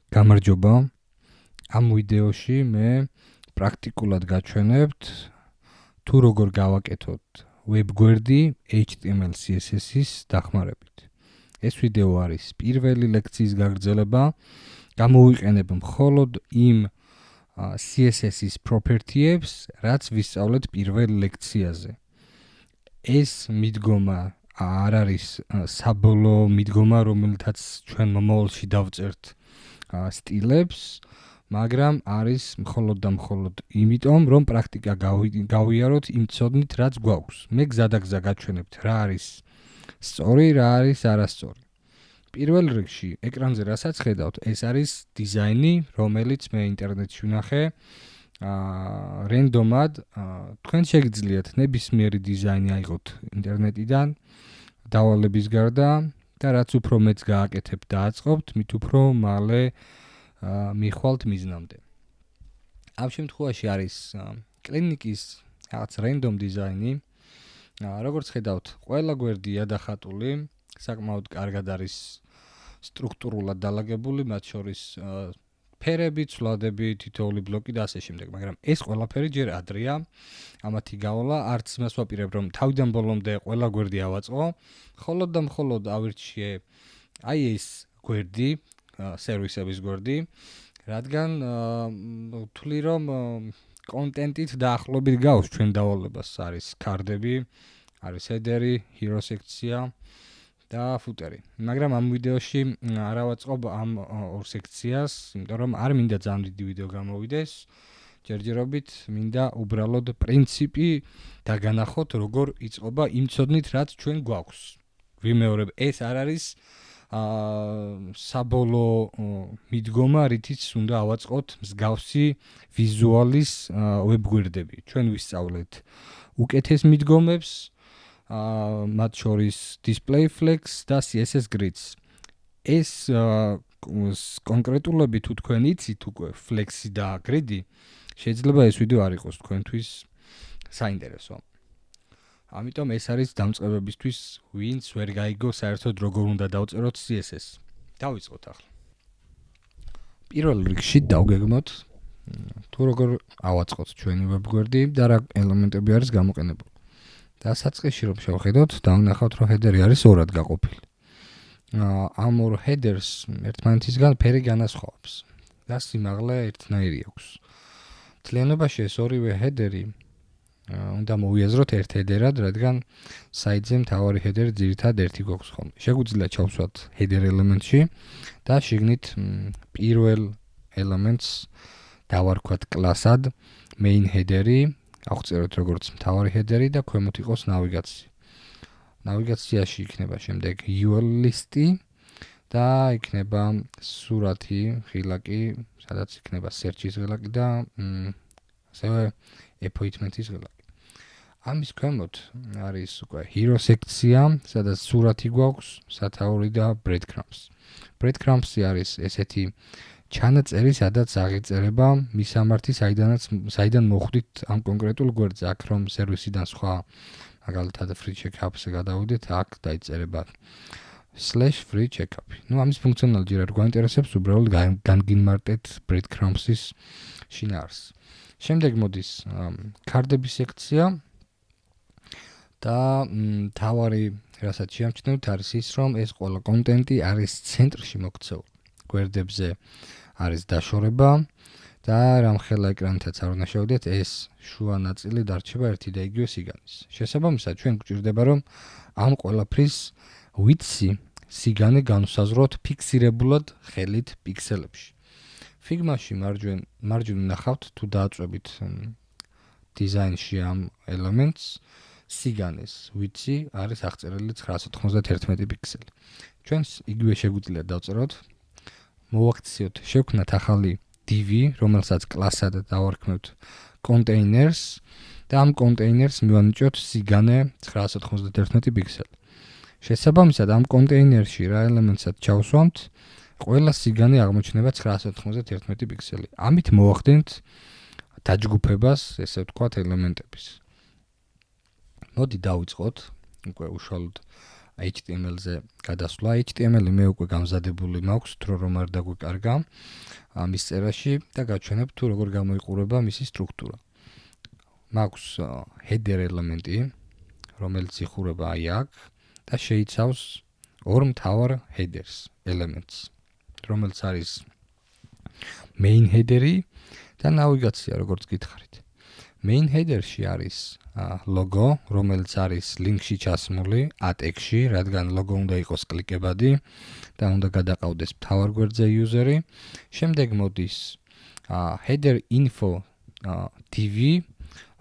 გამარჯობა. ამ ვიდეოში მე პრაქტიკულად გაჩვენებთ თუ როგორ გავაკეთოთ web გვერდი HTML CSS-ის დახმარებით. ეს ვიდეო არის პირველი ლექციის გაგრძელება. გამოვიყენებ მხოლოდ იმ CSS-ის property-ებს, რაც ვისწავლეთ პირველ ლექციაზე. ეს მიდგომა არ არის საბოლოო მიდგომა, რომელთაც ჩვენ მომავალში დავწერთ სტილებს, მაგრამ არის მხოლოდ და მხოლოდ იმიტომ, რომ პრაქტიკა გავიაროთ იმ ცოდნით, რაც გვაქვს. მე გზადაგზა გაჩვენებთ რა არის სწორი, რა არის არასწორი. პირველ რიგში ეკრანზე რასაც ხედავთ, ეს არის დიზაინი, რომელიც მე ინტერნეტში ვნახე. რენდომად თქვენ შეგიძლიათ ნებისმიერი დიზაინი აიღოთ ინტერნეტიდან, დავალების გარდა და რაც უფრო მეც გააკეთებთ და აწყობთ, მით უფრო მალე მიხვალთ მიზნამდე. ამ შემთხვევაში არის კლინიკის რაღაც რენდომ დიზაინი. როგორც ხედავთ, ყველა გვერდია დახატული, საკმაოდ კარგად არის სტრუქტურულად დალაგებული, მათ შორის ფერები, ცვლადები, თითოეული ბლოკი და ასე შემდეგ, მაგრამ ეს ყველაფერი ჯერ ადრეა. ამათი გავლა არც იმას ვაპირებ, რომ თავიდან ბოლომდე ყველა გვერდი ავაწყო, მხოლოდ და მხოლოდ ავირჩიე აი ეს გვერდი, სერვისების გვერდი, რადგან ვთვლი, რომ კონტენტით დაახლოებით გავს ჩვენ დავალებას. არის ქარდები, არის ჰედერი, hero სექცია და ფუტერი. მაგრამ ამ ვიდეოში არ ავაწყობ ამ ორ სექციას, იმიტომ რომ არ მინდა ძალიან დიდი ვიდეო გამოვიდეს. ჯერჯერობით მინდა უბრალოდ პრინციპი დაგანახოთ, როგორ იწყობა იმ ცოდნით, რაც ჩვენ გვაქვს. ვიმეორებ, ეს არ არის საბოლოო მიდგომა, რითიც უნდა ავაწყოთ მსგავსი ვიზუალის web გვერდები. ჩვენ ვისწავლეთ უკეთეს მიდგომებს, მათ შორის display flex და CSS grids. ეს კონკრეტულები თუ თქვენ იცით უკვე flex-ი და grid-ი, შეიძლება ეს ვიდეო არ იყოს თქვენთვის საინტერესო. ამიტომ ეს არის დამწყებებისთვის, ვინც ვერ გაიგო საერთოდ როგორ უნდა დავწეროთ CSS. დავიწყოთ ახლა. პირველ რიგში დავგეგმოთ თუ როგორ ავაწყოთ ჩვენი web გვერდი და რა ელემენტები არის გამოყენებული. და საწყისში რომ შევხედოთ, დავნახავთ, რომ ჰედერი არის ორად გაყოფილი. ამ ორ ჰედერს ერთმანეთისგან ფერი განასხვავებს და სიმაღლე ერთნაირი აქვს. მთლიანობაში ეს ორივე ჰედერი უნდა მოვიაზროთ ერთ ჰედერად, რადგან საიტზე მთავარი ჰედერი ძირითადად ერთი გვაქვს ხოლმე. შეგვიძლია ჩავსვათ ჰედერ ელემენტში და შიგნით პირველ ელემენტს დავარქვათ კლასად main ჰედერი, აღწეროთ როგორც მთავარი ჰედერი და ქვემოთ იყოს ნავიგაცია. ნავიგაციაში იქნება შემდეგ URL ლისტი და იქნება სურათი, ღილაკი, სადაც იქნება search-ის ღილაკი და ასევე appointment-ის ღილაკი. ამის ქვემოთ არის უკვე hero სექცია, სადაც სურათი გვაქვს, სათაური და breadcrumbs. breadcrumbs-ი არის ესეთი ჩანაწერი, სადაც აღიწერება მისამართი, საიდან მოხვდით ამ კონკრეტულ გვერდზე. აქ რომ სერვისიდან სხვა მაგალითად free checkup-ზე გადავიდეთ, აქ დაიწერება /free checkup. ამის ფუნქციონალი ჯერ არ გვაინტერესებს, უბრალოდ განგიმარტეთ breadcrumbs-ის შინაარსს. შემდეგ მოდის ქარდების სექცია და თავარი, რასაც შეამჩნევთ, არის ის, რომ ეს ყველა კონტენტი არის ცენტრში მოქცეული. გვერდებზე არის დაშორება და რამხელა ეკრანითაც არ უნდა შევიდეთ, ეს შუა ნაწილი დარჩება ერთი და იგივე სიგანის. შესაბამისად, ჩვენ გვჭირდება, რომ ამ ყველაფრის width-ი სიგანე განვსაზღვროთ ფიქსირებულად ხელით პიქსელებში. Figma-ში მარჯვნივ ნახავთ, თუ დააწვევით დიზაინში ამ ელემენტს, სიგანეს width-ი არის აღწერილი 991 პიქსელი. ჩვენს იგივე შეგვიძლია დავწეროთ, მოვაქციოთ, შევქმნათ ახალი div-ი, რომელსაც კლასად დავარქმევთ containers და ამ containers მივანიჭოთ სიგანე 991 პიქსელი. შესაბამისად, ამ container-ში რა ელემენტსაც ჩავსვამთ, ყველა სიგანე აღმოჩნდება 991 პიქსელი. ამით მოვახდენთ დაჯგუფებას, ესე ვთქვათ, ელემენტების. მოდი დავიწყოთ უკვე უშუალოდ HTML-ზე გადასვლა. HTML-ი მე უკვე გამზადებული მაქვს, თუ რომ არ დაგვეკარგა ამის წერაში და გაჩვენებ თუ როგორ გამოიყურება მისი სტრუქტურა. მაქვს header ელემენტი, რომელიც იხურება აი აქ და შეიცავს ორ მთავარ headers ელემენტს, რომელიც არის main header-ი და navigation, როგორც გითხარით. main header-ში არის logo, რომელიც არის link-ში ჩასმული at-ში, რადგან logo უნდა იყოს კლიკებადი და უნდა გადაყავდეს მთავარ გვერდზე user-ი. შემდეგ მოდის header info TV,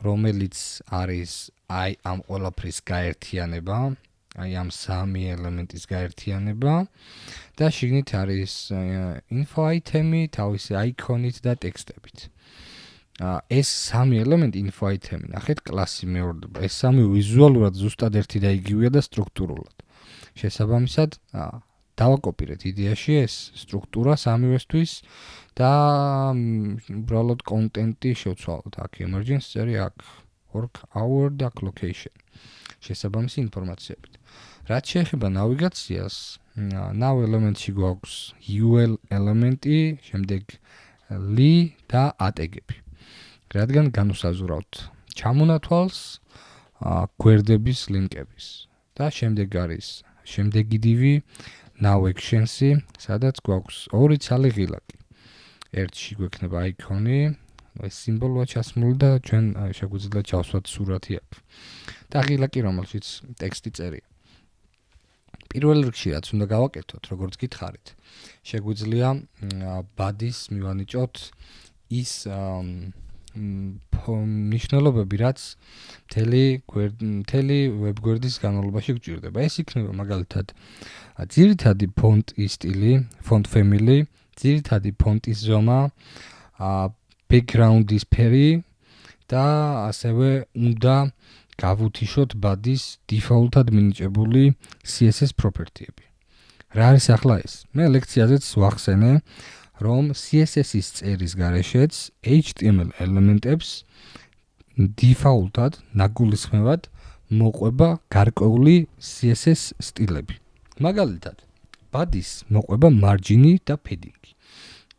რომელიც არის აი ამ ყველაფრის გაერთიანება, აი ამ სამი ელემენტის გაერთიანება და შიგნით არის info item-ი, თავისი icon-ით და ტექსტებით. ეს სამი ელემენტი info item-ი, ნახეთ, კლასი მეორდება. ეს სამი ვიზუალურად ზუსტად ერთი და იგივეა და სტრუქტურულად. შესაბამისად, დავაკოპირეთ იდეაში ეს სტრუქტურა სამივესთვის და უბრალოდ კონტენტი შევცვალოთ. აქ emergence წერი, აქ work hour და location. შესაბამისი ინფორმაციებით. რაც შეეხება navigation-ს, nav ელემენტში გვაქვს UL ელემენტი, შემდეგ li და at-ები. რადგან განუსაზღვრავთ ჩამონათვალს გვერდების ლინკების და შემდეგ არის შემდეგი დივი now actions-ი, სადაც გვაქვს ორი ცალი ღილაკი. ერთში გვექნება icon-ი, ეს სიმბოლოა ჩასმული და ჩვენ შეგვიძლია ჩავსვათ სურათი აქ. და ღილაკი, რომელშიც ტექსტი წერია. პირველ რიგში რაც უნდა გავაკეთოთ, როგორც გითხარით, შეგვიძლია body-ს მივანიჭოთ ის მნიშვნელობები, რაც მთელი ვებგვერდის განმავლობაში გვჭირდება. ეს იქნება მაგალითად ძირითადი ფონტის სტილი, font family, ძირითადი ფონტის ზომა, background-ის ფერი და ასევე უნდა გავუთიშოთ body-ს default-ად მინიჭებული CSS property-ები. რა არის ახლა ეს? მე ლექციაზეც ვახსენე, რომ CSS-ის წერის გარეშეც HTML ელემენტებს default-ად ნაგულისხმევად მოყვება გარკვეული CSS სტილები. მაგალითად, body-ს მოყვება margin-ი და padding-ი.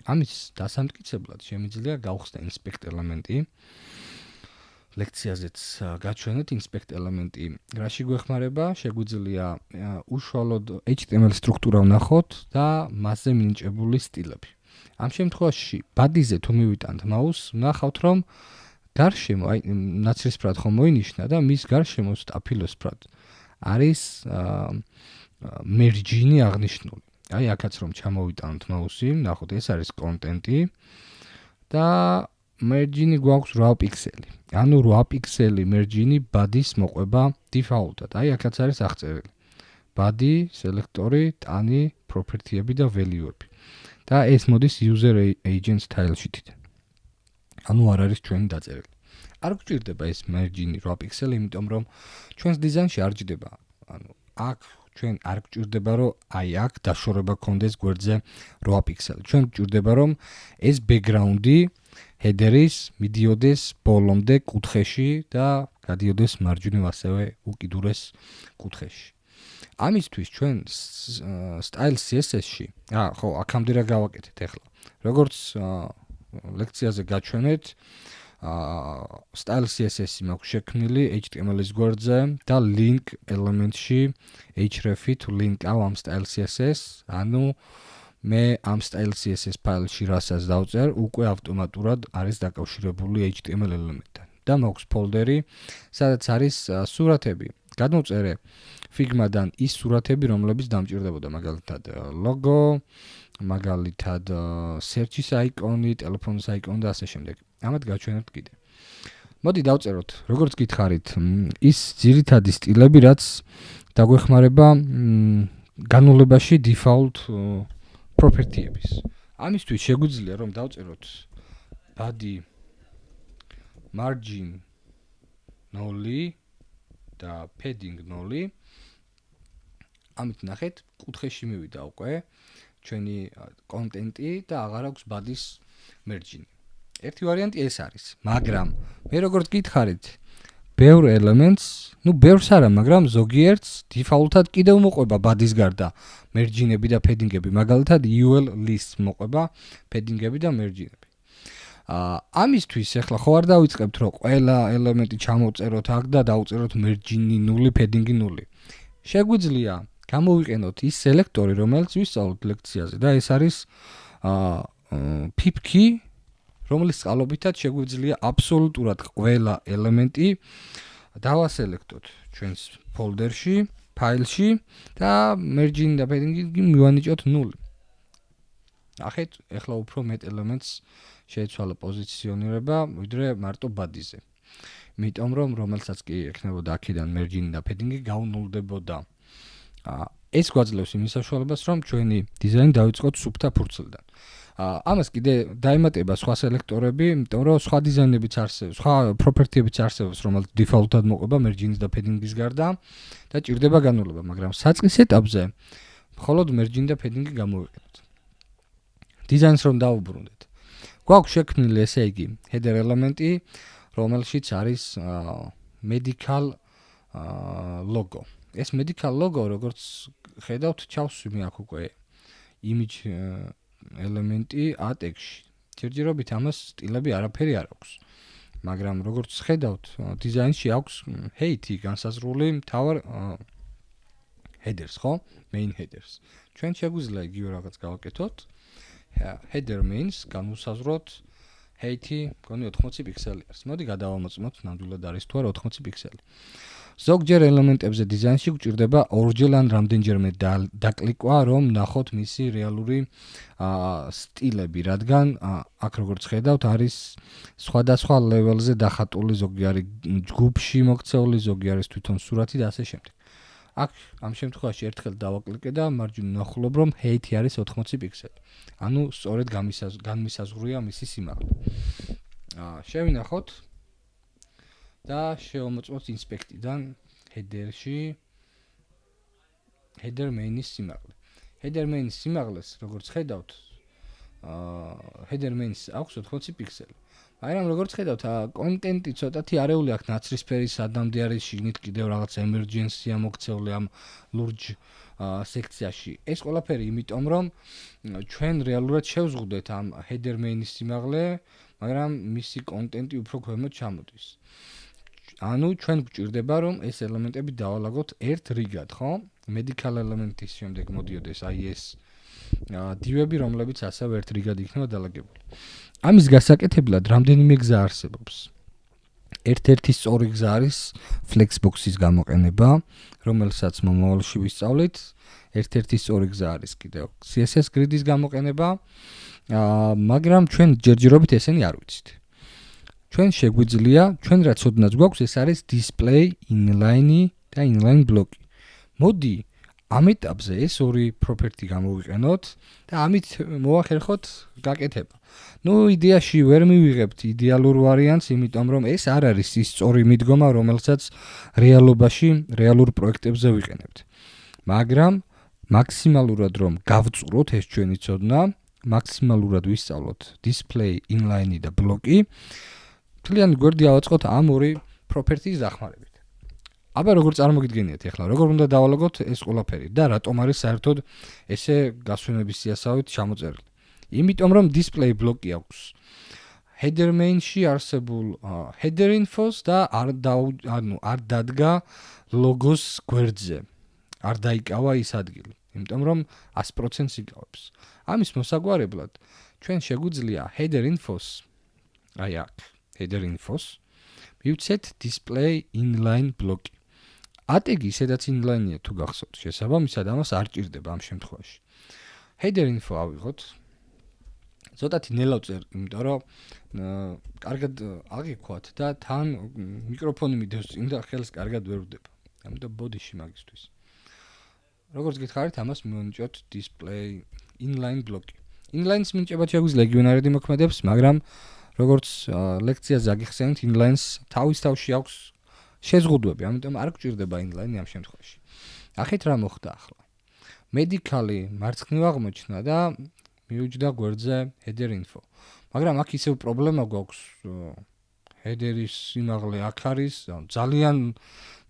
ამის დასამტკიცებლად შემიძლია გავხსნე inspect ელემენტი. ლექციაზეც გაჩვენეთ inspect ელემენტი. რაში გვეხმარება? შეგვიძლია უშუალოდ HTML სტრუქტურა ვნახოთ და მასზე მინიჭებული სტილები. ამ შემთხვევაში body-ზე თუ მივიტანთ mouse, ვნახავთ რომ გარშემო, აი ნაცრისფრად ხომ მოინიშნა და მის გარშემო სტაფილოსფრად არის margin-ი აღნიშნული. აი აქაც რომ ჩამოვიტანოთ mouse-ი, ვნახოთ ეს არის კონტენტი და margin-ი გვაქვს 8 პიქსელი. ანუ 8 პიქსელი margin-ი body-ს მოყვება default-ად. აი აქაც არის აღწერილი. body, სელექტორი, ტანი, property-ები და value-ები. და ეს მოდის user agent style-ში თითქოს. ანუ არ არის ჩვენი დაწერილი. არ გვჭირდება ეს margin-ი 8 პიქსელი, იმიტომ რომ ჩვენს დიზაინში არ ჯდება. ანუ აქ ჩვენ არ გვჭირდება რომ აი აქ დაშორება კონდეს გვერდზე 8 პიქსელი. ჩვენ გვჭირდება რომ ეს background-ი header-ის მიდიოდეს ბოლომდე კუთხეში და გადიოდეს მარჯვნივ ასევე უკიდურეს კუთხეში. ამისთვის ჩვენ style CSS-ში, ხო, აქამდე რა გავაკეთეთ ახლა. როგორც ლექციაზე გაჩვენეთ, style CSS-ი მაქვს შექმნილი HTML-ის გვერდზე და link ელემენტში href-ი თუ link-აw ამ style CSS, ანუ მე ამ style CSS ფაილში რასაც დავწერ, უკვე ავტომატურად არის დაკავშირებული HTML ელემენტთან. და მაქვს ფოლდერი, სადაც არის სურათები. გადმოვწერე Figma-დან ის სურათები, რომლებიც დამჭირდებოდა, მაგალითად logo, მაგალითად search-ის icon-ი, ტელეფონის icon-ი და ასე შემდეგ. ამათ გაჩვენებთ კიდე. მოდი დავწეროთ, როგორც გითხარით, ის ძირითადი სტილები, რაც დაგვეხმარება განულებაში default property-ების. ამისთვის შეგვიძლია რომ დავწეროთ body margin 0 და padding 0. ამით ნახეთ, კუთხეში მივიდა უკვე ჩვენი კონტენტი და აღარ აქვს body-ს margin. ერთი ვარიანტი ეს არის, მაგრამ მე როგორც გითხარით, ბევრ ელემენტს, ბევრს არა, მაგრამ ზოგიერთს default-ად კიდევ მოყვება body-ს გარდა merging-ები და padding-ები, მაგალითად UL list მოყვება padding-ები და merging-ები. ამისთვის ახლა ხო არ დავიწყებთ, რომ ყველა ელემენტი ჩამოვწეროთ აქ და დავწეროთ merging-ი 0, padding-ი 0. შეგვიძლია გამოვიყენოთ ის სელექტორი, რომელიც ვისწავლოთ ლექციაზე და ეს არის pip key, რომლის წყალობითაც შეგვიძლია აბსოლუტურად ყველა ელემენტი დავასელექტოთ ჩვენს ფოლდერში, ფაილში და merging და padding-ი მივანიჭოთ 0. ახეთ, ახლა უფრო მეტ ელემენტს შეეცვალა პოზიციონირება, ვიდრე მარტო body-ზე. იმიტომ რომ რომელსაც კი ექნებოდა აქედან merging და padding-ი გაუნულდებოდა. ეს გვაძლევს იმის საშუალებას, რომ ჩვენი დიზაინი დავიწყოთ სუფთა ფურცლიდან. ამას კიდე დაემატება სხვა სელექტორები, იმიტომ რომ სხვა დიზაინებიც არსებობს, სხვა property-ებიც არსებობს, რომელიც default-ად მოყვება merging-ის და padding-ის გარდა და ჭირდება განულობა, მაგრამ საწყის ეტაპზე მხოლოდ merging და padding-ი გამოვიყენოთ. დიზაინს რომ დავუბრუნდეთ. გვაქვს შექმნილი ესე იგი header ელემენტი, რომელშიც არის medical logo. ეს medical logo, როგორც ხედავთ, ჩავს მე აქ უკვე image ელემენტი ATEX-ში. ჯერჯერობით ამას სტილები არაფერი არ აქვს. მაგრამ როგორც ხედავთ, დიზაინში აქვს height-ი განსაზღვრული მთავარ headers, ხო? main headers. ჩვენ შეგვიძლია იგივე რაღაც გავაკეთოთ. header mains განვსაზღვროთ height-ი, მგონი 80 პიქსელი არის. მოდი გადავამოწმოთ, ნამდვილად არის თუ არა 80 პიქსელი. ზოგჯერ ელემენტებზე დიზაინში გვჭირდება ორჯერ ან რამდენჯერმე დაკლიკვა, რომ ნახოთ მისი რეალური სტილები, რადგან აქ როგორც ხედავთ, არის სხვადასხვა ლეველზე დახატული, ზოგი არის ჯგუფში მოქცეული, ზოგი არის თვითონ სურათი და ასე შემდეგ. აქ ამ შემთხვევაში ერთხელ დავაკლიკე და მარჯვნივ ნახულობ, რომ height-ი არის 80 პიქსელი. ანუ სწორედ განმისაზღვრია მისი სიმაღლე. შევინახოთ და შევამოწმოთ inspect-დან header-ში header main-ის სიმაღლე. header main-ის სიმაღლეს, როგორც ხედავთ, header main-ის აქვს 80 პიქსელი. მაგრამ როგორც ხედავთ, კონტენტი ცოტათი არეული აქვს ნაცრისფერი სადამდე არის, შიგნით კიდევ რაღაც emergency-ა მოქცეული ამ ლურჯ სექციაში. ეს ყველაფერი იმიტომ, რომ ჩვენ რეალურად შევზღუდეთ ამ header main-ის სიმაღლე, მაგრამ მისი კონტენტი უფრო ქვემოთ ჩამოდის. ანუ ჩვენ გვჭირდება, რომ ეს ელემენტები დავალაგოთ ერთ რიგად, ხო? medical ელემენტის შემდეგ მოდიოდეს აი ეს დივები, რომლებიც ასევე ერთ რიგად იქნება დალაგებული. ამის გასაკეთებლად რამდენიმე გზა არსებობს. ერთ-ერთი სწორი გზა არის Flexbox-ის გამოყენება, რომელსაც მომავალში ვისწავლით. ერთ-ერთი სწორი გზა არის კიდევ CSS Grid-ის გამოყენება, მაგრამ ჩვენ ჯერჯერობით ესენი არ ვიცით. ჩვენ შეგვიძლია, ჩვენ რაც ოდნავ გვაქვს, ეს არის display inline და inline block. მოდი ამ ეტაპზე ეს ორი property გამოვიყენოთ და ამით მოვახერხოთ გაკეთება. იდეაში ვერ მივიღებთ იდეალურ ვარიანტს, იმიტომ რომ ეს არ არის ის სწორი მიდგომა, რომელსაც რეალობაში, რეალურ პროექტებზე ვიყენებთ. მაგრამ მაქსიმალურად რომ გავწუროთ ეს ჩვენი ცოდნა, მაქსიმალურად ვისწავლოთ display inline და block-ი, თლიანი გვერდი ავაწყოთ ამ ორი property-ის დახმარებით. აბა როგორ წარმოგიდგენიათ ახლა, როგორ უნდა დავალაგოთ ეს ყველაფერი და რატომ არის საერთოდ ესე გასვენების სიასავით ჩამოწერილი. იმიტომ რომ display block-ი აქვს header main-ში არსებულ header info-ს და არ დადგა ლოგოს გვერდზე. არ დაიკავა ის ადგილი. იმიტომ რომ 100% იკავებს. ამის მოსაგვარებლად ჩვენ შეგვიძლია header info-ს აი აქ header info-ს მივცეთ display inline block-ი. ATEG-ი სადაც inline-ია თუ გახსოვთ, შესაბამისად ამას არ ჭირდება ამ შემთხვევაში. header info ავიღოთ. ცოტათი ნელა ვწერ, იმიტომ რომ კარგად აღიქვათ და თან მიკროფონი მიდევს წინ და ხელს კარგად ვერ ვდება. ამიტომ ბოდიში მაგისთვის. როგორც გითხარით, ამას მივანიჭოთ display inline block-ი. inline-ს მინიჭება შეგვიძლია იგივენარიდი მოქმედებს, მაგრამ როგორც ლექციაზე აგიხსენით, inline-ს თავის-თავში აქვს შეზღუდვები, ამიტომ არ გჭირდება inline-ი ამ შემთხვევაში. ახეთ რა მოხდა ახლა? medical-ი მარცხნივ აღმოჩნდა და მივიჯდა გვერდზე header info. მაგრამ აქ ისევ პრობლემა გვაქვს ჰედერის სიმაღლე აქ არის, ძალიან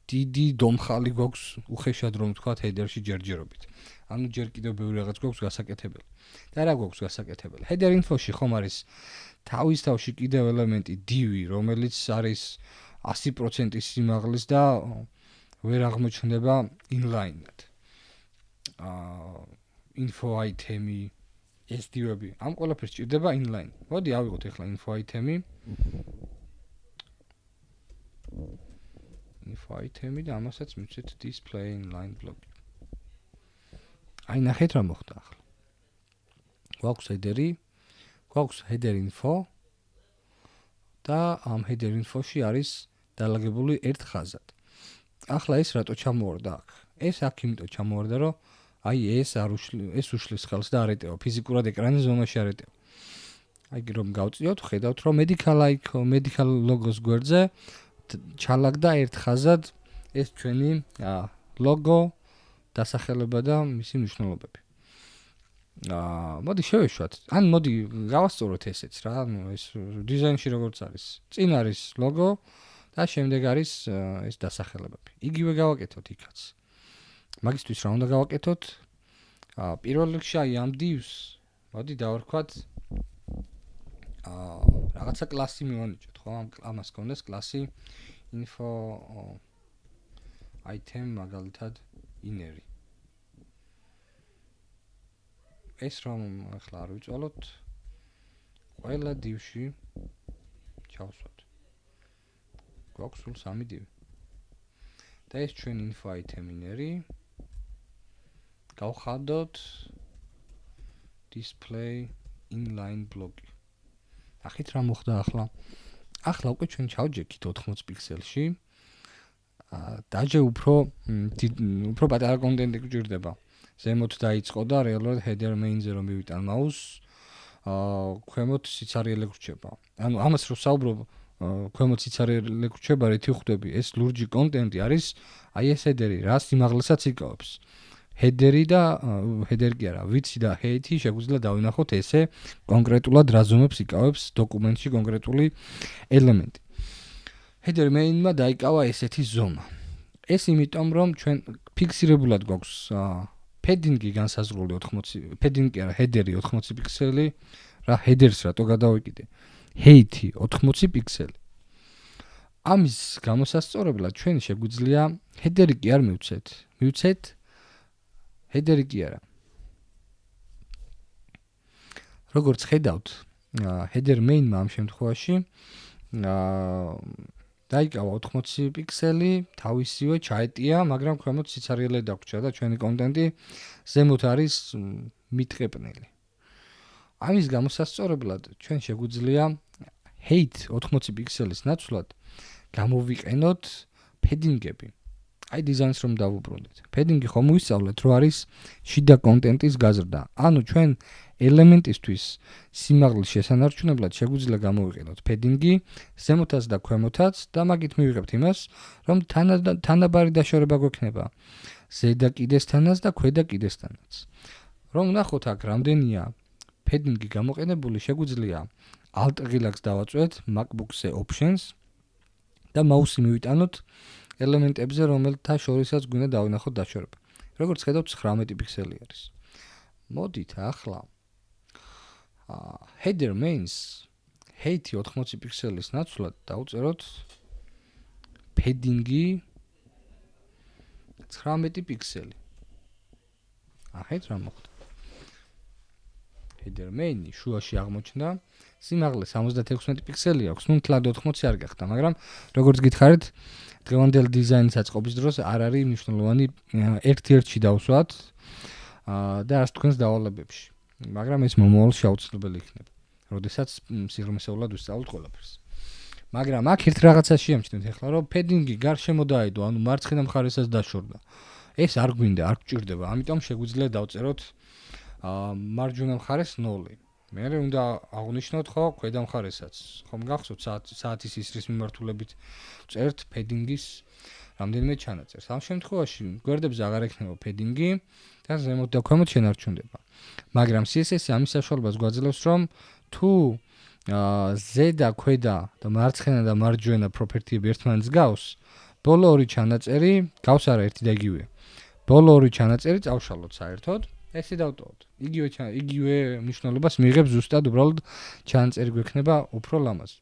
დიდი დომხალი გვაქვს უხეშად რომ ვთქვა ჰედერში ჯერჯერობით. ანუ ჯერ კიდევ ბევრი რაღაც გვაქვს გასაკეთებელი. და რა გვაქვს გასაკეთებელი? header info-ში ხომ არის თავის თავში კიდევ ელემენტი div, რომელიც არის 100% სიმაღლის და ვერ აღმოჩნდება inline-ად. info item-ი ეს div-ები. ამ ყველაფერს ჭირდება inline. მოდი ავიღოთ ახლა info item-ი. info item-ი და ამასაც მივცეთ display inline block. აი ნახეთ რა მოხდა ახლა. გვაქვს header-ი, გვაქვს header info და ამ header info-ში არის დალაგებული ერთ ხაზად. ახლა ეს რატო ჩამოვარდა აქ? ეს აქ იმიტომ ჩამოვარდა, რომ აი ეს უშლის ხელს და არ ეტევა, ფიზიკურად ეკრანის ზონაში არ ეტევა. აი რომ გავწიოთ, ხედავთ რომ medical logos გვერდზე ჩალაგდა ერთ ხაზად ეს ჩვენი logo დასახელება და მისი მნიშვნელობები. მოდი შევეშვათ. ან მოდი გავასწოროთ ესეც რა. ანუ ეს დიზაინში როგორც არის. წინ არის logo და შემდეგ არის ეს დასახელებები. იგივე გავაკეთოთ იქაც. მაგისთვის რა უნდა გავაკეთოთ? პირველ რიგში აი ამ divs მოდი დავარქვათ რაღაცა კლასი მივანიჭოთ, ხო? ამას გქონდეს კლასი info item მაგალითად inner. ეს რომ ახლა არ ვიწვალოთ, ყველა divში ჩავსვათ. გვაქვს სულ 3 div. და ეს ჩვენ info item inner-ი გავხადოთ display inline block. ახით რა მოხდა ახლა? ახლა უკვე ჩვენ ჩავჯექით 80 პიქსელში. დაჯე უფრო პატარა კონტენტი გვჭირდება. ზემოთ დაიწყო და რეალურად header main-ზე რომ მივიტან mouse, ქვემოთ სიცარიელე გრჩება. ანუ ამას რო საუბრობ, ქვემოთ სიცარიელე გრჩება, რითი ხვდები, ეს ლურჯი კონტენტი არის, აი ეს header-ი, რა სიმაღლესაც იკავებს. header-ი და header კი არა, ვიცი და height-ი შეგვიძლია დავინახოთ ესე კონკრეტულად რა ზომებს იკავებს დოკუმენტში კონკრეტული ელემენტი. header main-მა დაიკავა ესეთი ზომა. ეს იმიტომ რომ ჩვენ ფიქსირებულად გვაქვს padding-ი განსაზღვრული 80, padding კი არა, header-ი 80 პიქსელი, რა headers რატო გადავიკიდე? height-ი 80 პიქსელი. ამის გამოსასწორებლად ჩვენ შეგვიძლია header-ი კი არ მივცეთ. მივცეთ header-ი კი არა. როგორც ხედავთ, header main-მა ამ შემთხვევაში დაიკავა 80 პიქსელი, თავისივე ჩაეტია, მაგრამ ქვემოთ სიცარიელე დაგვრჩა და ჩვენი კონტენტი ზემოთ არის მიტყეპნელი. ამის გამოსასწორებლად ჩვენ შეგვიძლია height 80 პიქსელის ნაცვლად გამოვიყენოთ padding-ები. აი დიზაინს რომ დავუბრუნდეთ. padding-ი ხომ ვისწავლეთ, რომ არის შიდა კონტენტის გაზრდა. ანუ ჩვენ ელემენტისთვის სიმაღლის შესანარჩუნებლად შეგვიძლია გამოვიყენოთ padding-ი ზემოთაც და ქვემოთაც და მაგით მივიღებთ იმას, რომ თანაბარი დაშორება გვექნება ზედა კიდესთანაც და ქვედა კიდესთანაც. რომ ნახოთ აქ რამდენია padding-ი გამოყენებული, შეგვიძლია alt ღილაკს დავაწვეთ MacBook-ზე options და მაუსი მივიტანოთ ელემენტებზე, რომელთა შორისაც გვინდა დავინახოთ დაშორება. როგორც ხედავთ 19 პიქსელი არის. მოდით ახლა header mains height 80 პიქსელის ნაცვლად დავწეროთ padding-ი 19 პიქსელი. ახედ რა მოხდა. header main-ი შუაში აღმოჩნდა, სიმაღლე 76 პიქსელი აქვს, ნუ თლად 80 არ გახდა, მაგრამ როგორც გითხარით, დღევანდელ დიზაინის აწყობის დროს არ არის მნიშვნელოვანი ერთ-ერთში დავსვათ და არც თქვენს დავალებებში. მაგრამ ეს მომავალში აუცილებელი იქნება, როდესაც სიღრმისეულად ვისწავლოთ ყველაფერს. მაგრამ აქ ერთ რაღაცას შეამჩნევთ ახლა, რომ padding-ი გარშემო დაედო, ანუ მარცხენა მხარესაც დაშორდა. ეს არ გვინდა, არ გჭირდება, ამიტომ შეგვიძლია დავწეროთ მარჯვენა მხარეს 0. მე უნდა აღვნიშნოთ ხო ქვედა მხარესაც. ხომ გახსოვთ საათის ისრის მიმართულებით წერთ padding-ის რამდენიმე ჩანაწერს. ამ შემთხვევაში გვერდებზე აღარ ექნება padding-ი და ზემოთ და ქვემოთ შენარჩუნდება. მაგრამ CSS-ი ამის საშუალებას გვაძლევს, რომ თუ ზედა, ქვედა და მარცხენა და მარჯვენა პროპერტიები ერთმანეთს გავს, ბოლო ორი ჩანაწერი გავს არა ერთი და იგივეა. ბოლო ორი ჩანაწერი წავშალოთ საერთოდ, ესე დავტოვოთ. იგივე მნიშვნელობას მიიღებს ზუსტად უბრალოდ ჩანაწერი გვექნება უფრო ლამაზი.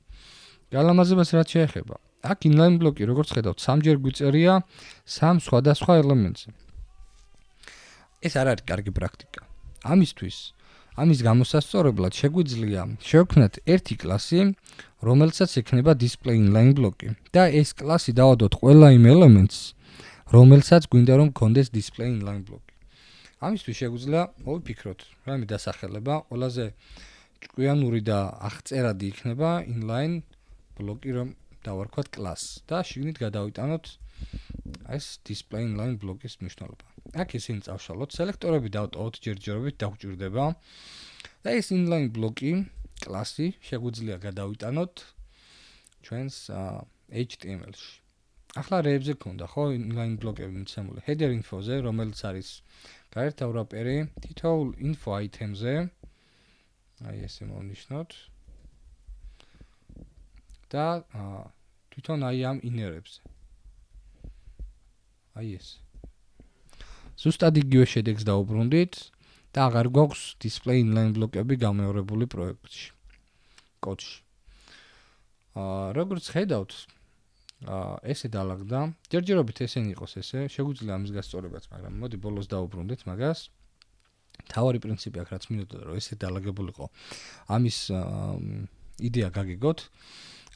გალამაზებას რაც შეეხება, აქ inline ბლოკი როგორც ხედავთ, სამჯერ გვიწერია სამ სხვადასხვა ელემენტზე. ეს არ არის კარგი პრაქტიკა. ამის გამოსასწორებლად შეგვიძლია შევქმნათ ერთი კლასი, რომელსაც ექნება display inline ბლოკი და ეს კლასი დავადოთ ყველა იმ ელემენტს, რომელსაც გვინდა რომ გქონდეს display inline ბლოკი. ამისთვის შეგვიძლია მოვიფიქროთ რამე დასახელება, ყველაზე ჭკვიანური და აღწერადი იქნება inline ბლოკი, რომ დავარქვათ კლასს და შიგნით გადავიტანოთ ეს display inline ბლოკის მნიშვნელობა. აქ ისინი წავშალოთ, სელექტორები დავტოვოთ ჯერჯერობით დაგვჭირდება და ეს inline ბლოკი კლასი შეგვიძლია გადავიტანოთ ჩვენს HTML-ში. ახლა რეებზე გქონდა ხო inline ბლოკები მიცემული header info-ზე, რომელიც არის გაერთა ვრაპერი თითოეულ info item-ზე. აი ესე მოვნიშნოთ. და თვითონ აი ამ inner-ებზე. აი ეს. ზუსტად იგივე შედეგს დავუბრუნდით და აღარ გვაქვს display inline ბლოკები გამეორებული პროექტში. კოდში. როგორც ხედავთ, ესე დაალაგდა. ჯერჯერობით ესენი იყოს ესე, შეგვიძლია ამის გასწორებაც, მაგრამ მოდი ბოლოს დავუბრუნდეთ მაგას. თავარი პრინციპი აქ რაც მინდოდა რომ ესე დაალაგებულიყო. ამის იდეა გაგიგოთ.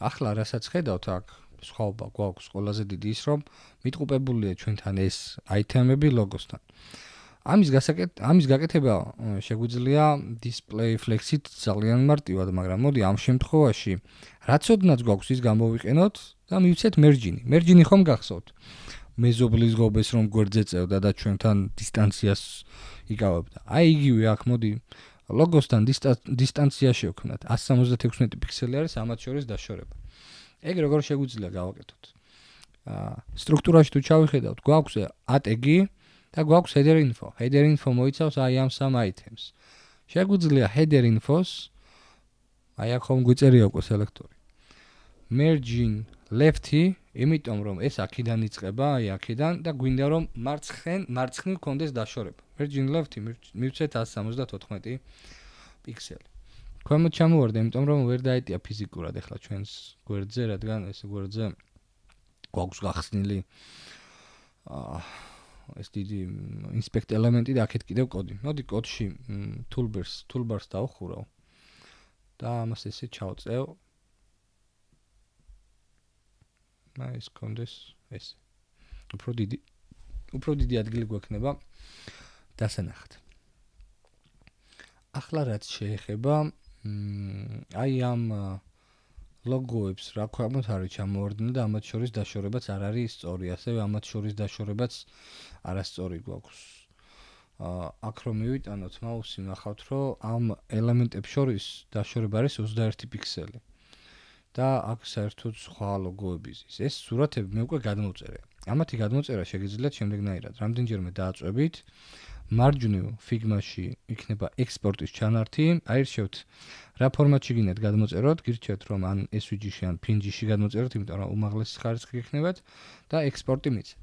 ახლა რასაც ხედავთ აქ სხვაობა გვაქვს ყველაზე დიდი ის რომ მიტყუპებულია ჩვენთან ეს აიტემები ლოგოსთან. ამის გაკეთება შეგვიძლია display flex-ით ძალიან მარტივად, მაგრამ მოდი ამ შემთხვევაში რაცოდნაც გვაქვს ის გამოვიყენოთ და მივცეთ merge-ი. merge-ი ხომ გახსოვთ? მეზობლის ღობეს რომ გვერდზე წევდა და ჩვენთან დისტანციას იკავებდა. აი იგივე აქ მოდი ლოგოსთან დისტანცია შევქმნათ. 176 პიქსელი არის ამათ შორის დაშორება. ეგ როგორ შეგვიძლია გავაკეთოთ? სტრუქტურაში თუ ჩავიხედავთ, გვაქვს ატეგი და გვაქვს header info. header info მოიცავს აი ამ სამ items. შეგვიძლია header info-ს აი აქ ხომ გვიწერია უკვე სელექტორი. merging left-ი, იმიტომ რომ ეს აქედან იწყება, აი აქედან და გვინდა რომ მარცხნივ გქონდეს დაშორება. merging left-ი მივცეთ 174 პიქსელი. ქვემოთ ჩამოვარდა, იმიტომ რომ ვერ დაეტია ფიზიკურად ახლა ჩვენს გვერდზე, რადგან ეს გვერდზე გვაქვს გახსნილი ეს დიდი inspect ელემენტი და აქეთ კიდევ კოდი. მოდი კოდში toolbars დავხურავ და ამას ესე ჩავწევ. ეს კონდეს ეს. უფრო დიდი ადგილი გვექნება დასანახად. ახლა რაც შეეხება აი ამ ლოგოებს რა ქვემოთ არის ჩამოვარდნილი და ამათ შორის დაშორებაც არ არის სწორი, ასევე ამათ შორის დაშორებაც არასწორი გვაქვს. აქ რომ მივიტანოთ მაუსი, ნახავთ რომ ამ ელემენტებს შორის დაშორება არის 21 პიქსელი. და აქ საერთოდ სხვა ლოგოების ეს სურათები მე უკვე გადმოვწერე. ამათი გადმოწერა შეგიძლიათ შემდეგნაირად. რამდენჯერმე დააწვევით, მარჯვნივ Figma-ში იქნება ექსპორტის ჩანართი, აირჩევთ რა ფორმატში გინდათ გადმოწეროთ, გირჩევთ რომ ან SVG-ში ან PNG-ში გადმოწეროთ, იმიტომ რომ უმაღლესი ხარისხი გექნებათ და ექსპორტი მიცეთ.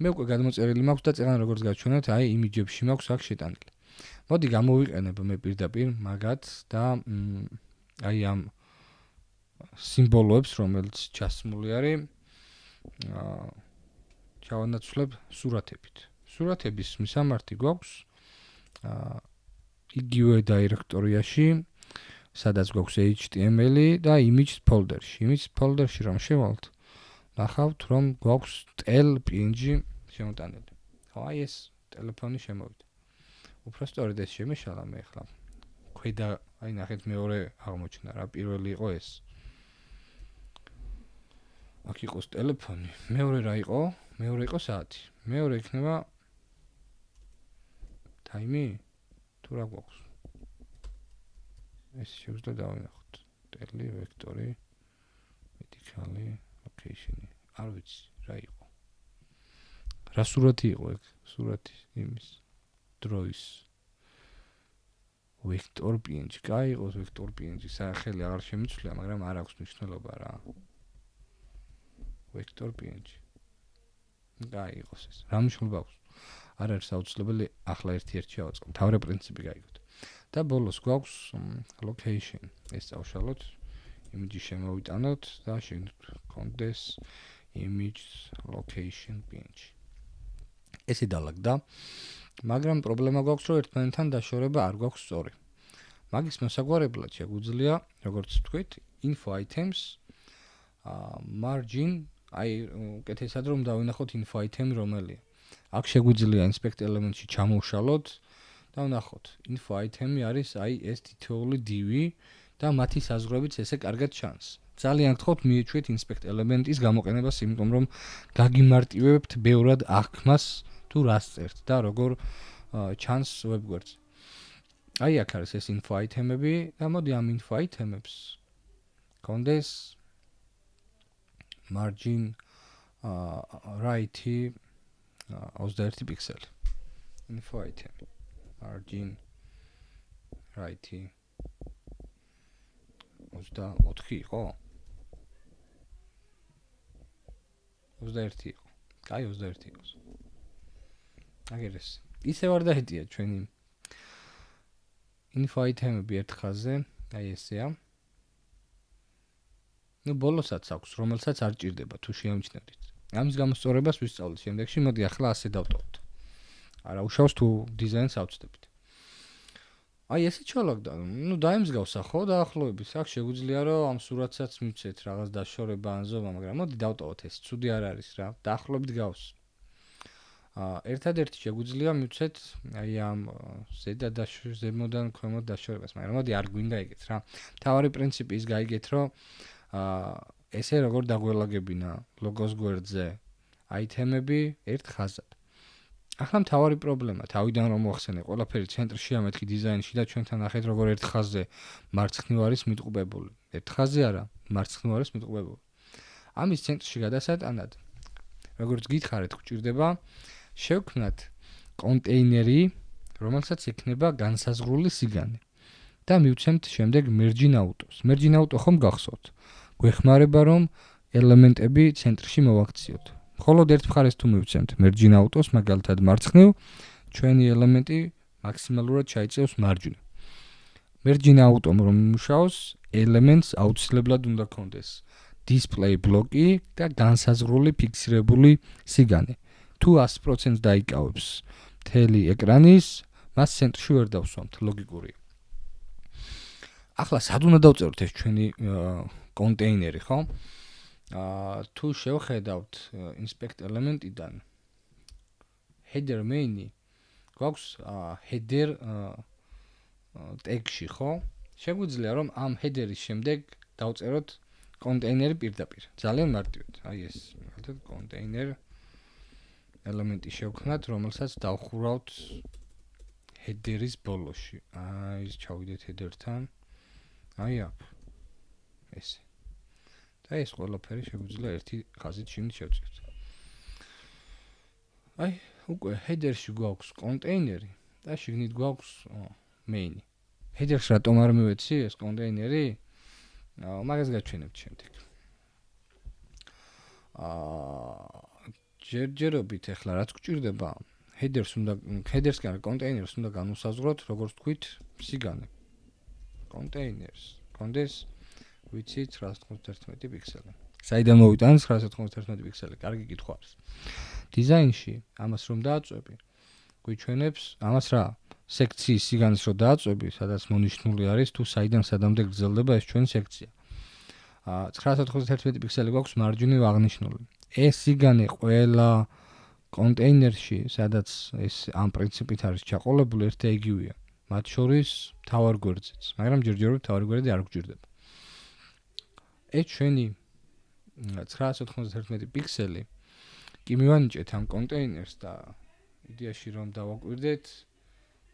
მე უკვე გადმოწერილი მაქვს და წერან როგორც გაჩვენოთ, აი იმიჯებში მაქვს აქ შეტანილი. მოდი გამოვიყენებ მე პირდაპირ მაგათ და აი ამ სიმბოლოებს, რომელიც ჩასმული არის, ჩავანაცვლებ სურათებით. სურათების მისამართი გვაქვს იგივე დაირექტორიაში, სადაც გვაქვს HTML და image folder-ში. image folder-ში რომ შევალთ, ნახავთ რომ გვაქვს tel.png შემოტანილი. ხო, აი ეს ტელეფონი შემოვიდა. უფრო სწორედ ეს შემეშალა მე ახლა. ქვედა, აი ნახეთ მეორე აღმოჩნდა რა, პირველი იყო ეს. აქ იყოს ტელეფონი, მეორე რა იყო? მეორე იყო საათი. მეორე იქნება time-ი? თუ რა გვაქვს? ეს შევძლო დავინახოთ. ტელი, ვექტორი, medically, location-ი. არ ვიცი, რა იყო. რა სურათი იყო ეგ? სურათი იმის დროის. vector png. კაი იყოს vector png. სახელი აღარ შემიცვლია, მაგრამ არ აქვს მნიშვნელობა რა. vector png. კაი იყოს ეს. რა მნიშვნელობა აქვს? არ არის აუცილებელი ახლა ერთ-ერთი ავაწყო. თავი პრინციპი გაიგოთ. და ბოლოს გვაქვს location. ეს წავშალოთ. image შემოვიტანოთ და შეგნდეთ image location png. ესე დალაგდა. მაგრამ პრობლემა გვაქვს, რომ ერთმანეთთან დაშორება არ გვაქვს სწორი. მაგის მოსაგვარებლად შეგვიძლია, როგორც ვთქვით, info items margin, აი უკეთესად რომ დავინახოთ info item რომელია. აქ შეგვიძლია inspect element-ში ჩამოვშალოთ და ვნახოთ. info item-ი არის აი ეს თითოეული divი და მათი საზღვრებიც ესე კარგად ჩანს. ძალიან გთხოვთ მიეჩვიეთ inspect element-ის გამოყენებას, იმიტომ რომ გაგიმარტივებთ ბევრად აღქმას თუ რას წერთ და როგორ ჩანს web-გვერდზე. აი აქ არის ეს info item-ები და მოდი ამ info item-ებს კონდეს margin right 21 პიქსელი. info item margin right 24 იყო? 21 იყო. კაი 21 იყოს. აგერეს. ისე ვარ დაհეტია ჩვენი info item-ები ერთ ხაზზე, აი ესეა. ნუ ბოლოსაც აქვს, რომელსაც არ ჭირდება თუ შეამჩნევთ. ამის გამოსწორებას ვისწავლეთ შემდეგში, მოდი ახლა ასე დავტოვოთ. არა უშავს თუ დიზაინს ავწდებით. აი ესე ჩალაგდა, ნუ დაემსგავსა ხო დაახლოებით, აქ შეგვიძლია რომ ამ სურათსაც მივცეთ რაღაც დაშორება ან ზომა, მაგრამ მოდი დავტოვოთ ეს, ცუდი არ არის რა, დაახლოებით გავს. ერთადერთი შეგვიძლია მივცეთ აი ამ ზემოდან ქვემოთ დაშორებას, მაგრამ მოდი არ გვინდა ეგეთ რა. თავარი პრინციპი ის გაიგეთ, რომ ესე როგორ დაგველაგებინა ლოგოს გვერდზე აიტემები ერთ ხაზად. ახლა მთავარი პრობლემა, თავიდან რომ მოახსენე, ყველაფერი ცენტრში ამეთქი დიზაინში და ჩვენთან ნახეთ როგორ ერთ ხაზზე მარცხნივ არის მიტყუებული. ერთ ხაზზე არა, მარცხნივ არის მიტყუებული. ამის ცენტრში გადასატანად, როგორც გითხარით, გვჭირდება შევქმნათ კონტეინერი, რომელსაც ექნება განსაზღვრული სიგანე. და მივცემთ შემდეგ merging auto-ს. merging auto ხომ გახსოვთ? გვეხმარება რომ ელემენტები ცენტრში მოვაქციოთ. მხოლოდ ერთ მხარეს თუ მივცემთ merging auto-ს, მაგალითად მარცხნივ, ჩვენი ელემენტი მაქსიმალურად ჩაიწევს მარჯვნივ. merging auto-მ რომ იმუშაოს, ელემენტს აუცილებლად უნდა კონდეს display ბლოკი და განსაზღვრული ფიქსირებული სიგანე. თუ 100% დაიკავებს მთელი ეკრანის, მას ცენტრში ვერ დავსვამთ, ლოგიკურია. ახლა სად უნდა დავწეროთ ეს ჩვენი კონტეინერი, ხო? თუ შევხედავთ inspect element-იდან header main-ი გვაქვს header tag-ში, ხო? შეგვიძლია რომ ამ header-ის შემდეგ დავწეროთ კონტეინერი პირდაპირ. ძალიან მარტივად. აი ეს, მაგალითად container element-ი შევქმნათ, რომელსაც დავხურავთ header-ის ბოლოში. აი ეს ჩავიდეთ header-თან. აი აქ. ესე. და ეს ყველაფერი შეგვიძლია ერთი ხაზით შიგნით შევწიროთ. აი, უკვე header-ში გვაქვს კონტეინერი და შიგნით გვაქვს main-ი. header-ს რატომ არ მივეცი ეს კონტეინერი? მაგას გაჩვენებთ შემდეგ. ჯერჯერობით ახლა რაც გვჭირდება, headers კი არა, კონტეინერს უნდა განუსაზღვროთ, როგორც თქვით, სიგანე. კონტეინერს კონდეს ვიცით 991 პიქსელი. საიდან მოვიტანეთ 991 პიქსელი? კარგი კითხვა არის. დიზაინში ამას რომ დააწვევი, გვიჩვენებს ამას რა? სექციის სიგანეს რომ დააწვევი, სადაც მონიშნული არის თუ საიდან სადამდე გრძელდება ეს ჩვენი სექცია. 991 პიქსელი გვაქვს მარჯვნივ აღნიშნული. ეს სიგანე ყველა კონტეინერში, სადაც ეს ამ პრინციპით არის ჩაყოლებული, ერთ და იგივეა. მათ შორის თავარ გვერდზეც, მაგრამ ჯერჯერობით თავარი გვერდი არ გვჭირდება. ეს ჩვენი 991 პიქსელი კი მივანიჭეთ ამ კონტეინერს და იდეაში რომ დავაკვირდეთ,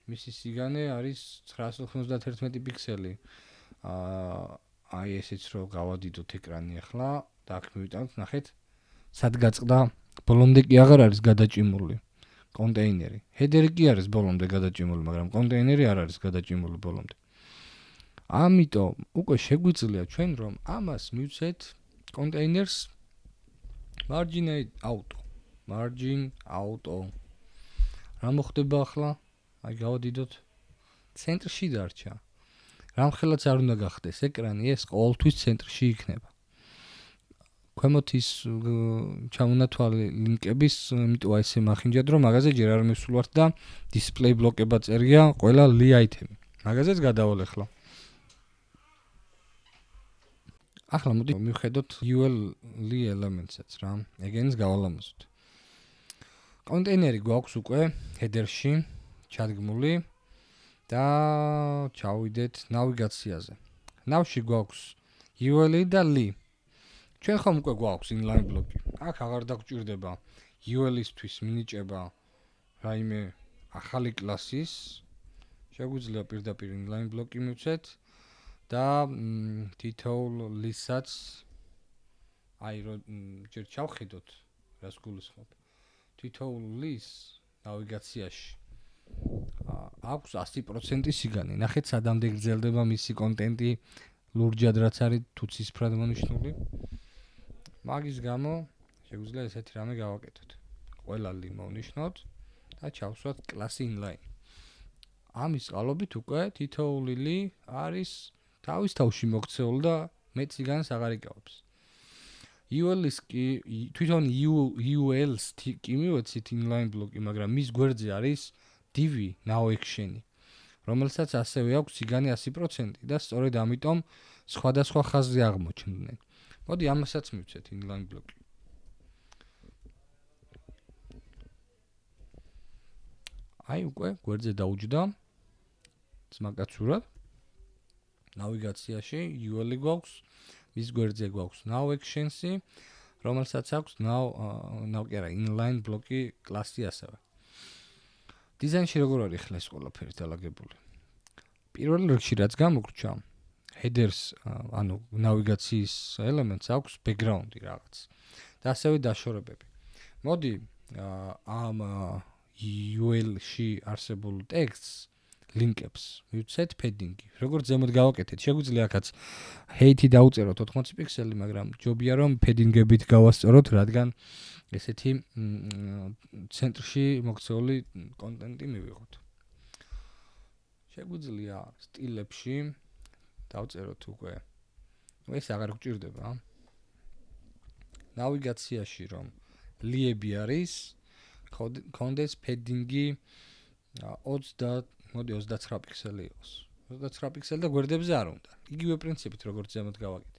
მისი სიგანე არის 991 პიქსელი. აი ესეც რომ გავადიდოთ ეკრანი ახლა და აქ მივიტანოთ, ნახეთ, სად გაწყდა, ბოლომდე კი აღარ არის გადაჭიმული. კონტეინერი. ჰედერი კი არის ბოლომდე გადაჭიმული, მაგრამ კონტეინერი არ არის გადაჭიმული ბოლომდე. ამიტომ უკვე შეგვიძლია ჩვენ რომ ამას მივცეთ კონტეინერს margin auto. რა მოხდება ახლა? აი გავადიდოთ. ცენტრში დარჩა. რამხელაც არ უნდა გახდეს ეკრანი, ეს ყოველთვის ცენტრში იქნება. ქვემოთ ის ჩამონათვალე ლინკების, იმიტომ ესე მახინჯად რომ მაგაზე ჯერ არ მივსულვართ და display ბლოკება წერია ყველა li აიტემი. მაგაზეც გადავალ ახლა. ახლა მოდი მივხედოთ ul li elements-ს რა. ეგენს გავალამაზოთ. კონტეინერი გვაქვს უკვე header-ში ჩადგმული და ჩავიდეთ ნავიგაციაზე. ნავში გვაქვს ul და li. ჩვენ ხომ უკვე გვაქვს inline ბლოკი. აქ აღარ დაგჭირდება ul-ისთვის მინიჭება რაიმე ახალი კლასის. შეგვიძლია პირდაპირ inline ბლოკი მივცეთ და თითოეულ lis-საც აი რომ ჯერ ჩავხედოთ რას გულისხმობ. თითოეულ lis ნავიგაციაში აქვს 100% სიგანი. ნახეთ სადამდე გრძელდება მისი კონტენტი ლურჯად რაც არის თუ ცისფრად მონიშნული. მაგის გამო შეგვიძლია ესეთი რამე გავაკეთოთ. ყველა li მოვნიშნოთ და ჩავსვათ კლასი inline. ამის წყალობით უკვე თითოეული li არის თავის თავში მოქცეული და მეტ სიგანს აღარ იკავებს. ul-ის კი თვითონ ul-ს კი მივეცით inline ბლოკი, მაგრამ მის გვერდზე არის div now action-ი, რომელსაც ასევე აქვს სიგანი 100% და სწორედ ამიტომ სხვადასხვა ხაზზე აღმოჩნდნენ. მოდი ამასაც მივცეთ inline ბლოკი. აი უკვე გვერდზე დაუჯდა ძმაკაცურად. ნავიგაციაში ul-ი გვაქვს, მის გვერდზე გვაქვს now action-ი, რომელსაც აქვს now კი არა inline ბლოკი კლასი ასევე. დიზაინში როგორ არის ხლა ეს ყველაფერი დალაგებული? პირველ რიგში რაც გამოგრჩა headers, ანუ ნავიგაციის elements აქვს background-ი რაღაც და ასევე დაშორებები. მოდი ამ ul-ში არსებულ ტექსტს ლინკებს მივცეთ padding-ი. როგორც ზემოთ გავაკეთეთ, შეგვიძლია აქაც height-ი დაუწეროთ 80 პიქსელი, მაგრამ ჯობია რომ padding-ებით გავასწოროთ, რადგან ესეთი ცენტრში მოქცეული კონტენტი მივიღოთ. შეგვიძლია სტილებში დავწეროთ უკვე. ეს აღარ გვჭირდება. ნავიგაციაში რომ li-ები არის, კონდეს padding-ი 29 პიქსელი იყოს. 29 პიქსელი და გვერდებზე არ უნდა. იგივე პრინციპით როგორც ზემოთ გავაკეთეთ.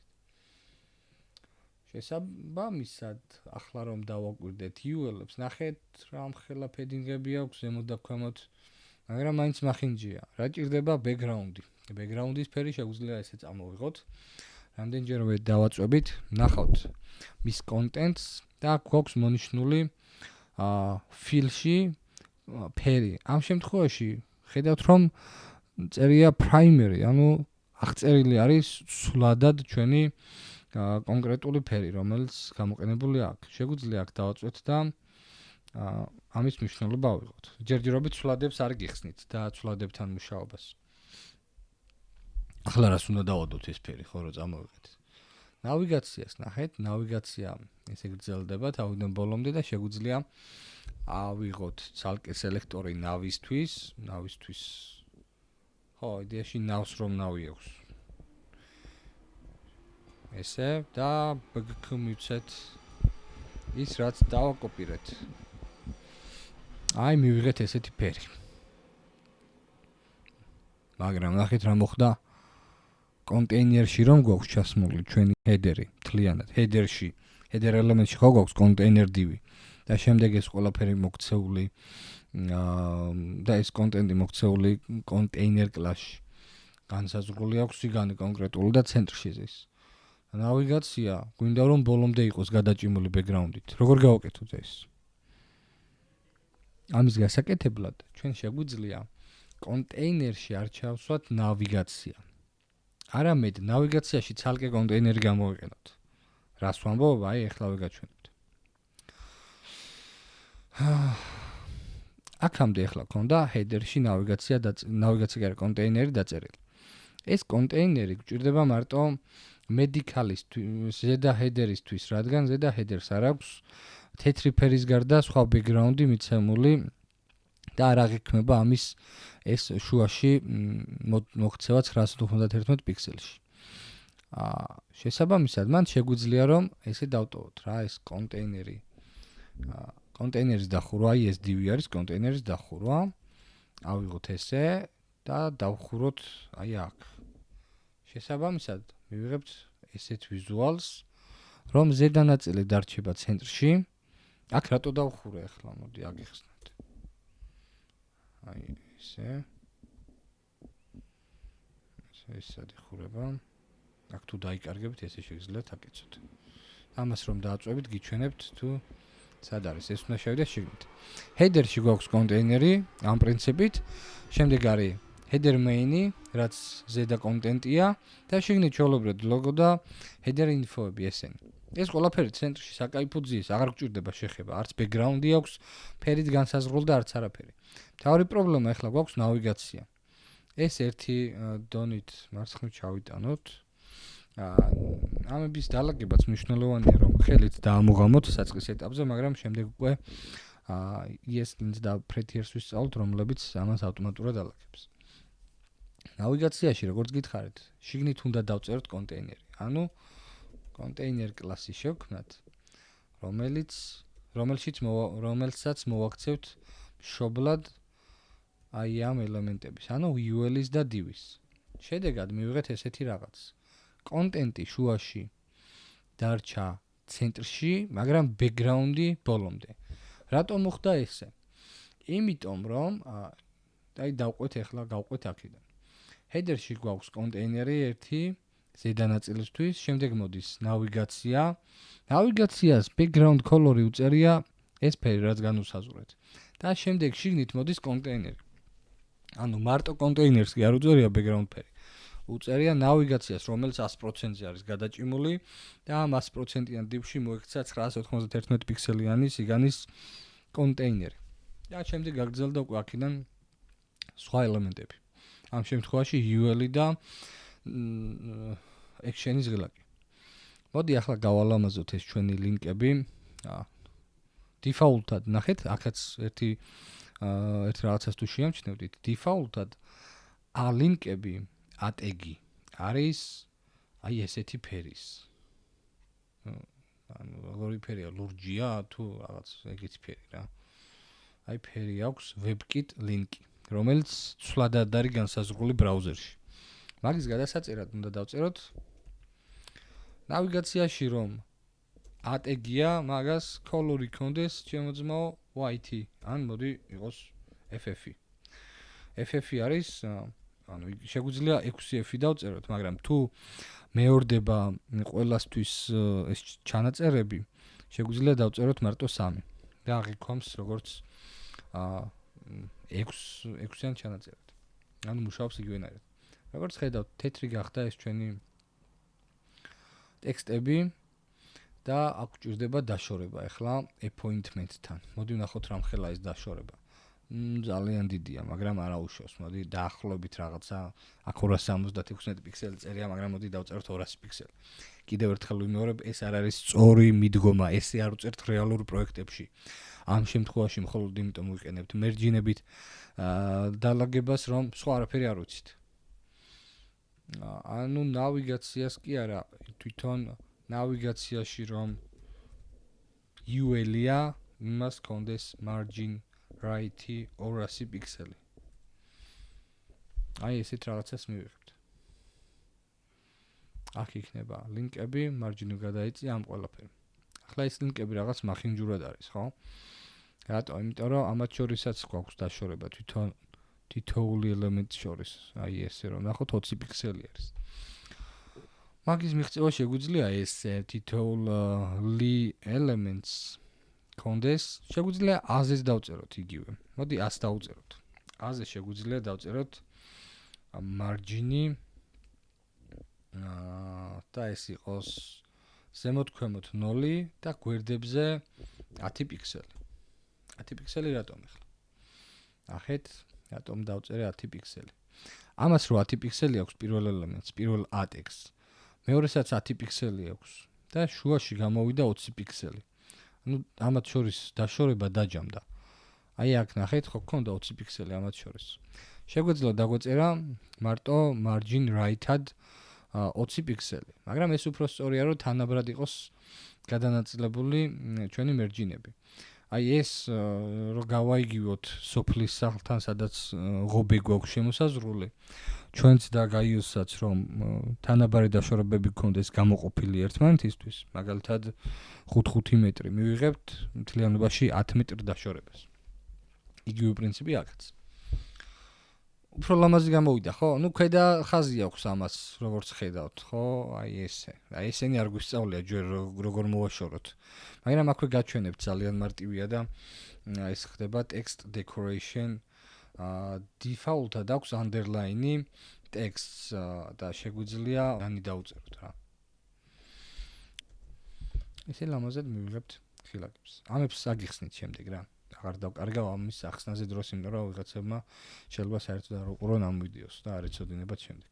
შესაბამისად, ახლა რომ დავაკვირდეთ ul-ებს, ნახეთ რამხელა padding-ები აქვს ზემოთ და ქვემოთ, მაგრამ მაინც მახინჯია. რა ჭირდება background-ი. background-ის ფერი შეგვიძლია ესე წამოვიღოთ. რამდენჯერმე დავაწვევით, ნახავთ მის კონტენტს და გვაქვს მონიშნული fill-ში ფერი. ამ შემთხვევაში ხედავთ რომ წერია primary, ანუ აღწერილი არის სულადად ჩვენი კონკრეტული ფერი, რომელიც გამოყენებული აქვს. შეგვიძლია აქ დავაწვეთ და ამის მნიშვნელობა ავიღოთ. ჯერჯერობით სულადებს არ გიხსნით და სულადებთან მუშაობას. ახლა რას უნდა დავადოთ ეს ფერი, ხო რომ წამოვიღეთ. ნავიგაციას ნახეთ, ნავიგაცია ესე გრძელდება თავიდან ბოლომდე და შეგვიძლია ავიღოთ ცალკე სელექტორი ნავისთვის. ხო, იდეაში ნავს რომ ნავი აქვს. ესე და bgk მივცეთ ის რაც დავაკოპირეთ. აი მივიღეთ ესეთი ფერი. მაგრამ ნახეთ რა მოხდა კონტეინერში რომ გვაქვს ჩასმული ჩვენი header-ი, თლიანად header-ში, header element-ში ხო გვაქვს container div და შემდეგ ეს ყველაფერი მოქცეული და ეს კონტენტი მოქცეული container class-ში. განსაზღვრული აქვს სიგანი კონკრეტული და ცენტრში ზის. ნავიგაცია გვინდა რომ ბოლომდე იყოს გადაჭიმული background-ით. როგორ გავაკეთოთ ეს? ამის გასაკეთებლად ჩვენ შეგვიძლია კონტეინერში არ ჩავსვათ ნავიგაცია. არამედ ნავიგაციაში ცალკე კონტეინერი გამოვიყენოთ. რას ვამბობ? აი ეხლა ვიგაჩვენებთ. აქამდე ახლა ქონდა header-ში ნავიგაცია კონტეინერი დაწერილი. ეს კონტეინერი გვჭირდება მარტო medical-ისთვის, ზედა header-ისთვის, რადგან ზედა header-ს არ აქვს თეთრი ფერის გარდა სხვა background-ი მიცემული და არ აღიქმება ამის ეს შუაში მოქცევა 991 პიქსელში. შესაბამისად, მან შეგვიძლია რომ ესე დავტოვოთ რა ეს კონტეინერი. კონტეინერის დახურვა, ეს div არის კონტეინერის დახურვა. ავიღოთ ესე და დავხუროთ აქ. შესაბამისად, მივიღებთ ესეთ ვიზუალს, რომ ზედა ნაწილი დარჩება ცენტრში. აქ რატო დავხურე ახლა, მოდი აგიხსნათ. ესე. ეს ადიხურება. აქ თუ დაიკარგებით, ესე შეგიძლიათ აკეთოთ. ამას რომ დააწვევით, გიჩვენებთ თუ სად არის ეს უნდა შევიდეს შიგნით. header-ში გვაქვს კონტეინერი ამ პრინციპით. შემდეგ არის header main-ი, რაც ზედა კონტენტია და შიგნით ჩვეულებრივად ლოგო და header info-ები ესენი. ეს ყველაფერი ცენტრში საკაიფო ძიეს, აღარ გჭირდება შეხება, არც background-ი აქვს, ფერით განსაზღვრული და არც არაფერი. მთავარი პრობლემა ახლა გვაქვს ნავიგაცია. ეს ერთი დონით მარცხნივ ჩავიტანოთ. ამების დალაგებაც მნიშვნელოვანია, რომ ხელით დაამოღამოთ საწყის ეტაპზე, მაგრამ შემდეგ უკვე ESLint და Prettier-ს ვისწავლოთ, რომლებიც ამას ავტომატურად ალაგებს. ნავიგაციაში, როგორც გითხარით, შიგნით უნდა დავწეროთ კონტეინერი. ანუ კონტეინერ კლასი შევქმნათ, რომელსაც მოვაქცევთ მშობლად ამ ელემენტების, ანუ UL-ის და div-ის. შედეგად მივიღეთ ესეთი რაღაც. კონტენტი შუაში დარჩა ცენტრში, მაგრამ background-ი ბოლომდე. რატომ მოხდა ესე? იმიტომ რომ დავყვეთ ახლა გავყვეთ აქედან. header-ში გვაქვს კონტეინერი ერთი ზედა ნაწილისთვის, შემდეგ მოდის ნავიგაცია. ნავიგაციას background color-ი უწერია ეს ფერი, რაც განუსაზღვრეთ. და შემდეგ შიგნით მოდის კონტეინერი. ანუ მარტო კონტეინერს კი არ უწერია background ფერი. უწერია ნავიგაციას, რომელიც 100%-ზე არის გადაჭიმული და ამ 100%-იან div-ში მოექცა 991 პიქსელიანი სიგანის კონტეინერი. და შემდეგ გაგრძელდა უკვე აქედან სხვა ელემენტები. ამ შემთხვევაში UL და action-ის ღილაკი. მოდი ახლა გავალამაზოთ ეს ჩვენი ლინკები. Default-ად ნახეთ, აქაც ერთი რაღაცას თუ შეამჩნევდით, default-ად ლინკები ატეგი არის ესეთი ფერის. ანუ როგორი ფერია, ლურჯია თუ რაღაც ეგეთი ფერი რა. ფერი აქვს WebKit ლინკი, რომელიც ცვლადად არის განსაზღვრული ბრაუზერში. მაგის გადასაწერად უნდა დავწეროთ ნავიგაციაში რომ ატეგია, მაგას color-ი კონდეს შემოძმაო white-ი, ან მოდი იყოს FF-ი. FF-ი არის ანუ შეგვიძლია 6F-ი დავწეროთ, მაგრამ თუ მეორდება ყველასთვის ეს ჩანაწერები, შეგვიძლია დავწეროთ მარტო 3 და აღიქომს როგორც 6-იან ჩანაწერად. ანუ მუშაობს იგივენაირად. როგორც ხედავთ, თეთრი გახდა ეს ჩვენი ტექსტები და აქ გვჭირდება დაშორება ახლა appointment-თან. მოდი ვნახოთ რამ ხელა ეს დაშორება. ძალიან დიდია, მაგრამ არა უშავს. მოდი დაახლოებით რაღაცა აქ 276 პიქსელი წერია, მაგრამ მოდი დავწეროთ 200 პიქსელი. კიდევ ერთხელ ვიმეორებ, ეს არ არის სწორი მიდგომა, ესე არ უწერთ რეალურ პროექტებში. ამ შემთხვევაში მხოლოდ იმიტომ ვიყენებთ მერჯინებით დალაგებას, რომ სხვა არაფერი არ ვიცით. ანუ ნავიგაციას კი არა, თვითონ ნავიგაციაში რომ UL-ია, იმას კონდეს margin right-ი 200 პიქსელი. ესეთ რაღაცას მივიღებთ. აქ იქნება ლინკები, margin-ი გადაიწია ამ ყველაფერი. ახლა ეს ლინკები რაღაც მახინჯურად არის, ხო? რატო? იმიტომ რომ ამათ შორისაც გვაქვს დაშორება თითოეული ელემენტის შორის. ესე რომ ნახოთ 20 პიქსელი არის. მაგის მიღწევა შეგვიძლია ეს თითოეული elements კონდეს, შეგვიძლია 100-ს დავწეროთ იგივე. მოდი 100 დავწეროთ. 100-ზე შეგვიძლია დავწეროთ margin-ი და ეს იყოს ზემოთ ქვემოთ 0 და გვერდებზე 10 პიქსელი. 10 პიქსელი რატომ ახლა? ნახეთ, რატომ დავწერე 10 პიქსელი. ამას რო 10 პიქსელი აქვს პირველ ელემენტს, პირველ A ტექსტს. მეორესაც 10 პიქსელი აქვს და შუაში გამოვიდა 20 პიქსელი. ანუ ამათ შორის დაშორება დაჯამდა. აი აქ ნახეთ, ხო გქონდა 20 პიქსელი ამათ შორის. შეგვეძლო დაგვეწერა მარტო margin right-ად 20 პიქსელი. მაგრამ ეს უფრო სწორია, რომ თანაბრად იყოს გადანაწილებული ჩვენი მარჯინები. აი ეს რო გავაიგივოთ სოფლის სახლთან, სადაც ღობე გვაქვს შემოსაზრული, ჩვენც და გაიუსსაც რომ თანაბარი დაშორებები გქონდეს გამოყოფილი ერთმანეთისთვის, მაგალითად 5-5 მეტრი მივიღებთ მთლიანობაში 10 მეტრ დაშორებას. იგივე პრინციპი აქაც. უფრო ლამაზი გამოვიდა, ხო? ნუ ქვედა ხაზი აქვს ამას, როგორც ხედავთ, ხო? აი ესე. აი ესენი არ გვისწავლია ჯერ როგორ მოვაშოროთ. მაგრამ აქვე გაჩვენებთ ძალიან მარტივია და ეს ხდება text decoration. default-ად აქვს underline-ი text და შეგვიძლია ანი დაუწეროთ რა. ესე ლამაზად მივიღებთ ხილაკებს. ამებს აგიხსნით შემდეგ რა. აღარ დავკარგავ ამის ახსნაზე დროს, იმიტომ რომ ვიღაცებმა შეიძლება საერთოდ არ უყურონ ამ ვიდეოს და არ ეცოდინებათ შემდეგ.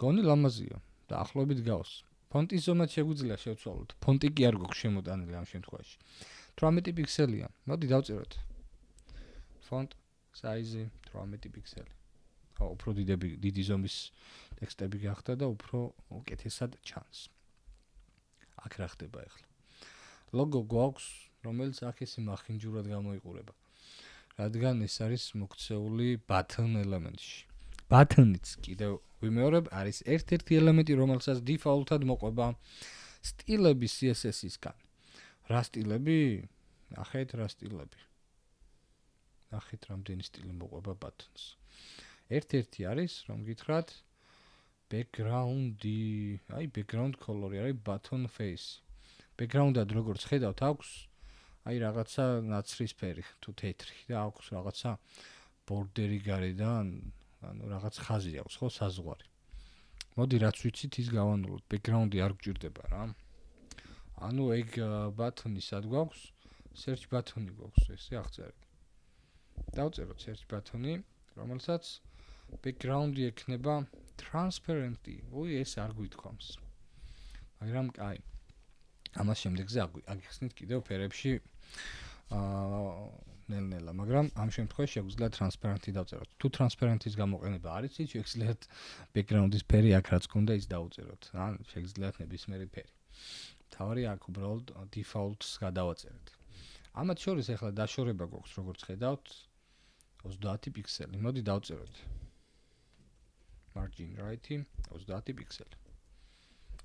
გონი ლამაზია და ახლობით გავს. ფონტის ზომაც შეგვიძლია შევცვალოთ. ფონტი კი არ გვაქვს შემოტანილი ამ შემთხვევაში. 18 პიქსელია. მოდი დავწეროთ. font size 18 პიქსელი. ხო, უფრო დიდი ზომის ტექსტები გახდა და უფრო უკეთესად ჩანს. აქ რა ხდება ახლა? ლოგო გვაქვს, რომელიც აქ ესე მახინჯურად გამოიყურება. რადგან ეს არის მოქცეული button ელემენტში. Button-იც კიდევ ვიმეორებ, არის ერთ-ერთი ელემენტი, რომელსაც default-ად მოყვება სტილები CSS-ისგან. რა სტილები? ნახეთ რა სტილები. ნახეთ რამდენი სტილი მოყვება button-ს. ერთ-ერთი არის, რომ გითხრათ, background-ი, აი background color-ი არის button face. background-ად როგორც ხედავთ, აქვს აი რაღაცა ნაცრისფერი თუ თეთრი და აქვს რაღაცა ბორდერი გარედან, ანუ რაღაც ხაზი აქვს, ხო, საზღვარი. მოდი რაც ვიცით ის გავანულოთ, background-ი არ გჭირდება რა. ანუ ეგ button-ი სად გვაქვს? search button-ი გვაქვს, ესე აღწერილი. დავწეროთ search button-ი, რომელსაც background-ი ექნება transparent-ი. ой, ეს არ გვითქვამს. მაგრამ კაი. ამას შემდეგზე აგიხსნით კიდევ ფერებში ნელ-ნელა, მაგრამ ამ შემთხვევაში შეგვიძლია transparent-ი დავწეროთ. თუ transparent-ის გამოყენება არ იცით, შეგიძლიათ background-ის ფერი აქ რაც გქონდა ის დავწეროთ. ან შეგიძლიათ ნებისმიერი ფერი. თავარი აქ უბრალოდ default-ს გადავაწერეთ. ამათ შორის ახლა დაშორება გვაქვს, როგორც ხედავთ, 30 პიქსელი. მოდი დავწეროთ. margin right-ი 30 პიქსელი.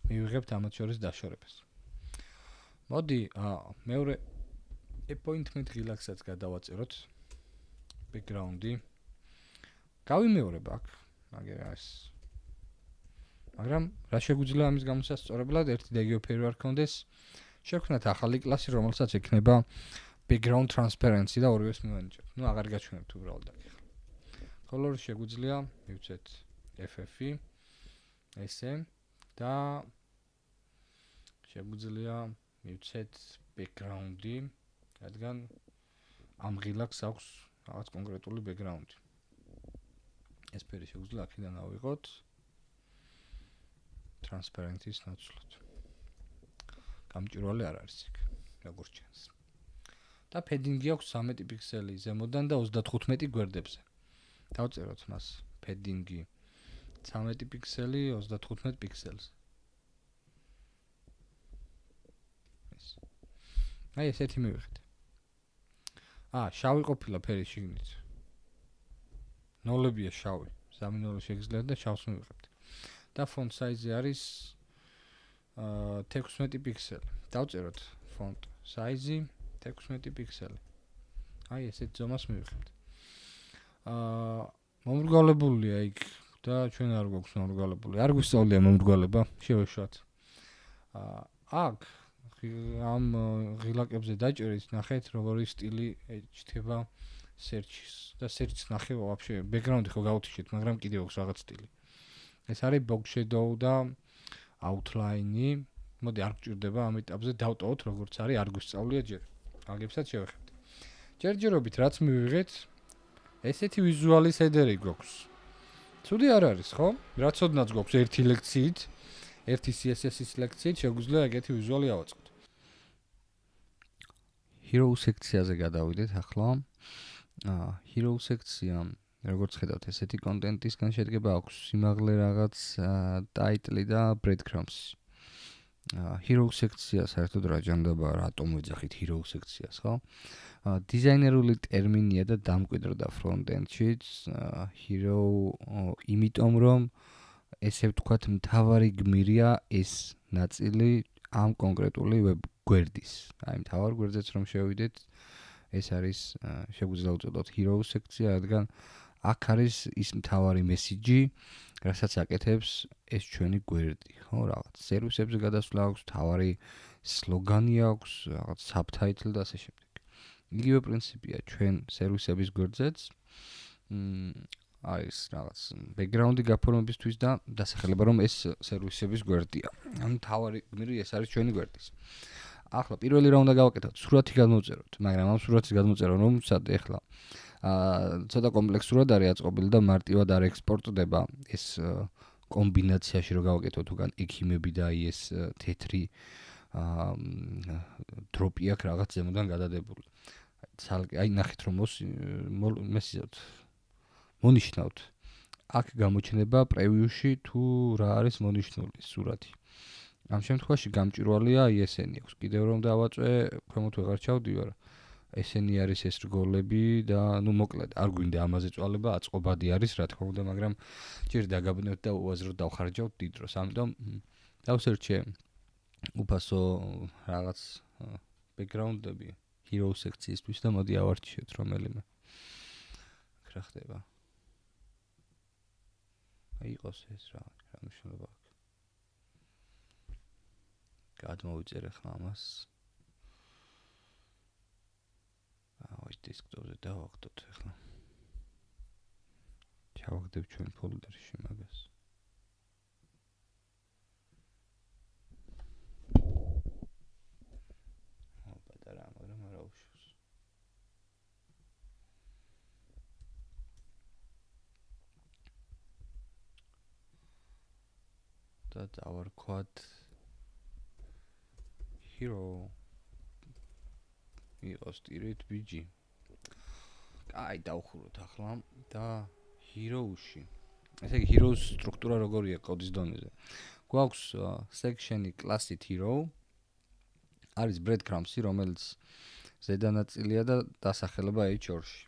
მივიღებთ ამათ შორის დაშორებას. მოდი მეორე appointment ღილაკსაც გადავაწეროთ. background-ი. გავიმეორებ აქ, მაგრამ რა შეგვიძლია ამის გამოსასწორებლად ერთი და იგივე ფერი არ ქონდეს, შევქმნათ ახალი კლასი, რომელსაც ექნება background transparency და ორივეს მივანიჭებთ. ნუ აღარ გაჩვენებთ უბრალოდ აქ. color-ი შეგვიძლია მივცეთ FF-ი ესე და შეგვიძლია მივცეთ background-ი, რადგან ამ ღილაკს აქვს რაღაც კონკრეტული background-ი. ეს ფერი შეგვიძლია აქედან ავიღოთ transparent-ის ნაცვლად. გამჭვირვალე არ არის იქ, როგორც ჩანს. და padding-ი აქვს 13 პიქსელი ზემოდან და 35 გვერდებზე. დავწეროთ მას padding-ი 13 პიქსელი 35 პიქსელს. აი ესეთი მივიღეთ. შავი ყოფილა ფერი შიგნით. ნოლებია შავი. 3 ნოლი შეგიძლიათ და შავს მივიღებთ. და font size-ი არის 16 პიქსელი. დავწეროთ font size-ი 16 პიქსელი. აი ესეთ ზომას მივიღებთ. მომრგვალებულია იქ და ჩვენ არ გვაქვს მომრგვალებული. არ გვისწავლია მომრგვალება, შევეშვათ. აქ ამ ღილაკებზე დაჭერით, ნახეთ როგორი სტილი ეჩდება search-ის და search-ს ნახე ვაფშე background-ი ხო გავუთიშეთ, მაგრამ კიდევ აქვს რაღაც სტილი. ეს არის box shadow და outline-ი. მოდი არ გჭირდება ამ ეტაპზე დავტოვოთ როგორც არის, არ გვისწავლია ჯერ. აგებსაც შევეხებთ. ჯერჯერობით რაც მივიღეთ, ესეთი ვიზუალის ჰედერი გვაქვს. ცუდი არ არის, ხო? რაცოდნაც გვაქვს ერთი ლექციით, ერთი CSS-ის ლექციით შეგვიძლია ეგეთი ვიზუალი ავაწყოთ. Hero სექციაზე გადავიდეთ ახლა. Hero სექცია, როგორც ხედავთ, ესეთი კონტენტისგან შედგება, აქვს სიმაღლე რაღაც, ტაიტლი და breadcrumbs. Hero სექცია საერთოდ რა ჟანდაბაა, რატომ ვეძახით Hero სექციას, ხო? დიზაინერული ტერმინია და დამკვიდრდა front-end-შიც. Hero იმიტომ რომ ესე ვთქვათ, მთავარი გმირია ეს ნაწილი ამ კონკრეტული ვებ გვერდის. აი, მთავარ გვერდზეც რომ შევიდეთ, ეს არის შეგვიძლია უწოდოთ Hero სექცია, რადგან აქ არის ის მთავარი მესიჯი, რასაც აკეთებს ეს ჩვენი გვერდი, ხო, რაღაც სერვისებზე გადასვლა აქვს, მთავარი სლოგანი აქვს, რაღაც subtitle და ასე შემდეგ. იგივე პრინციპია ჩვენ სერვისების გვერდზეც. არის რაღაც ბექგრაუნდი გაფორმებისთვის და დასახელება რომ ეს სერვისების გვერდია. ანუ მთავარი გმირი ეს არის ჩვენი გვერდის. ახლა პირველი რა უნდა გავაკეთოთ? სურათი გადმოვწეროთ, მაგრამ ამ სურათის გადმოწერა რომ სად ეხლა ცოტა კომპლექსურად არის აწყობილი და მარტივად არ ექსპორტდება ეს კომბინაციაში რომ გავაკეთოთ უკან ექიმები და აი ეს თეთრი დროპი აქვს რაღაც ზემოდან გადადებული. აი ნახეთ რომ მესიძოთ მონიშნავთ. აქ გამოჩნდება პრევიუში თუ რა არის მონიშნული სურათი. ამ შემთხვევაში გამჭვირვალეა აი ესენი აქვს. კიდევ რომ დავაწვე, ქვემოთ ვეღარ ჩავდივარ. ესენი არის ეს რგოლები და ნუ მოკლედ არ გვინდა ამაზე წვალება, აწყობადი არის რა თქმა უნდა, მაგრამ ჯერ დაგაბნევთ და უაზროდ დავხარჯავთ დიდ დროს. ამიტომ დავსერჩე უფასო რაღაც ბექგრაუნდები Hero სექციისთვის და მოდი ავარჩიოთ რომელიმე. რა ხდება? აი იყოს ეს რა მნიშვნელობა აქვს. გადმოვიწერე ახლა ამას. აი დესკტოპზე დავაგდოთ ახლა. ჩავაგდებ ჩვენ ფოლდერში მაგას. პატარა, მაგრამ არა უშავს. და დავარქვათ Hero იყოს ტირით BG. აი დავხუროთ ახლა და Hero-ში. ესე იგი Hero-ს სტრუქტურა როგორია კოდის დონეზე. გვაქვს section-ი კლასით Hero. არის breadcrumbs-ი, რომელიც ზედა ნაწილია და დასახელება H2-ში.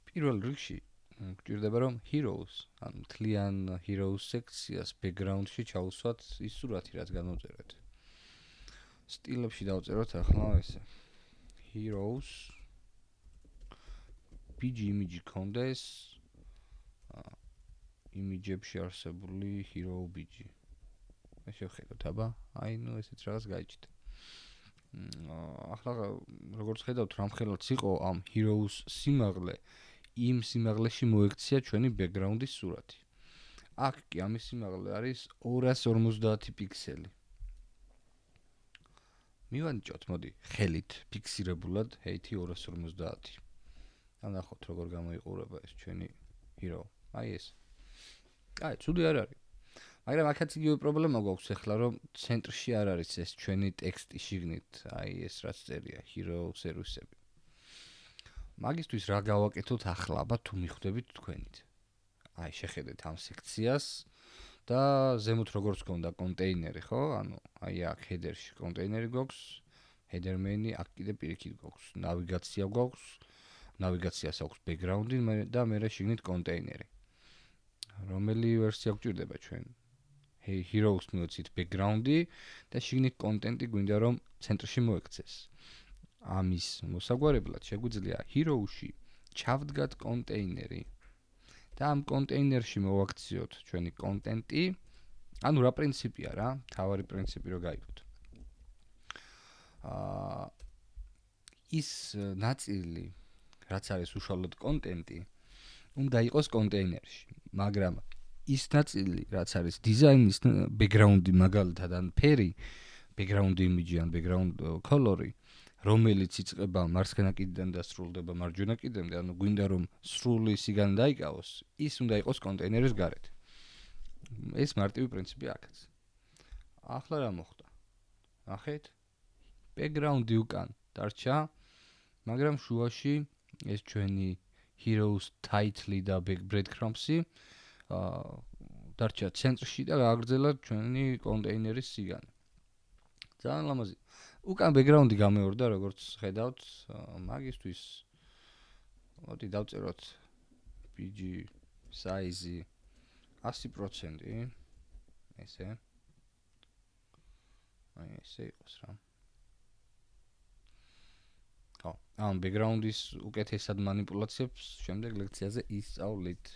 პირველ რიგში გვჭირდება რომ Heroes, ანუ მთლიან Heroes სექციას background-ში ჩავუსვათ ის სურათი, რაც განვწერეთ. სტილებში დავწეროთ ახლა ესე. Heroes BG image კონდეს იმიჯებში არსებული Hero BG. ეს შევხედოთ, აბა, აი ნუ ესეც რაღაც გაიჭით. ახლა როგორც ხედავთ, რამხელაც იყო ამ Heroes სიმაღლე, იმ სიმაღლეში მოექცია ჩვენი background-ის სურათი. აქ კი ამის სიმაღლე არის 250 პიქსელი. მივანიჭოთ, მოდი, ხელით ფიქსირებულად height-ი 250. ნახოთ როგორ გამოიყურება ეს ჩვენი Hero. აი ეს. აი, ცუდი არ არის. მაგრამ აქაც იგივე პრობლემა გვაქვს ახლა, რომ ცენტრში არ არის ეს ჩვენი ტექსტი შიგნით, აი ეს რაც წერია Hero სერვისები. მაგისთვის რა გავაკეთოთ ახლა, აბა თუ მიხვდებით თქვენით. აი შეხედეთ ამ სექციას და ზემოთ როგორც გქონდა კონტეინერი, ხო? ანუ აი აქ header-ში კონტეინერი გვაქვს, header main-ი, აქ კიდე პირიქით გვაქვს, ნავიგაცია გვაქვს, ნავიგაციას აქვს background-ი და მერე შიგნით კონტეინერი. რომელი ვერსია გვჭირდება ჩვენ? Heroes მივეცით background-ი და შიგნით კონტენტი გვინდა რომ ცენტრში მოექცეს. ამის მოსაგვარებლად შეგვიძლია Hero-ში ჩავდგათ კონტეინერი და ამ კონტეინერში მოვაქციოთ ჩვენი კონტენტი. ანუ რა პრინციპია რა? თავარი პრინციპი რო გაიგოთ. ის ნაწილი, რაც არის უშუალოდ კონტენტი, უნდა იყოს კონტეინერში, მაგრამ ის ნაწილი, რაც არის დიზაინის background-ი მაგალითად ან ფერი, background image ან background color-ი, რომელიც იწყება მარცხენა კიდიდან და სრულდება მარჯვენა კიდემდე, ანუ გვინდა რომ სრული სიგანი დაიკავოს, ის უნდა იყოს კონტეინერის გარეთ. ეს მარტივი პრინციპი აქაც. ახლა რა მოხდა? ნახეთ? background-ი უკან დარჩა, მაგრამ შუაში ეს ჩვენი heroes title-ი და breadcrumbs-ი დარჩა ცენტრში და გააგრძელა ჩვენი კონტეინერის სიგანი. ძალიან ლამაზი. უკან background-ი გამეორდა, როგორც ხედავთ, მაგისთვის მოდი დავწეროთ PG size 100%. ესე. აი ესე იყოს რა. ხო, ამ background-ის უკეთესად манипуляციებს შემდეგ ლექციაზე ისწავლით.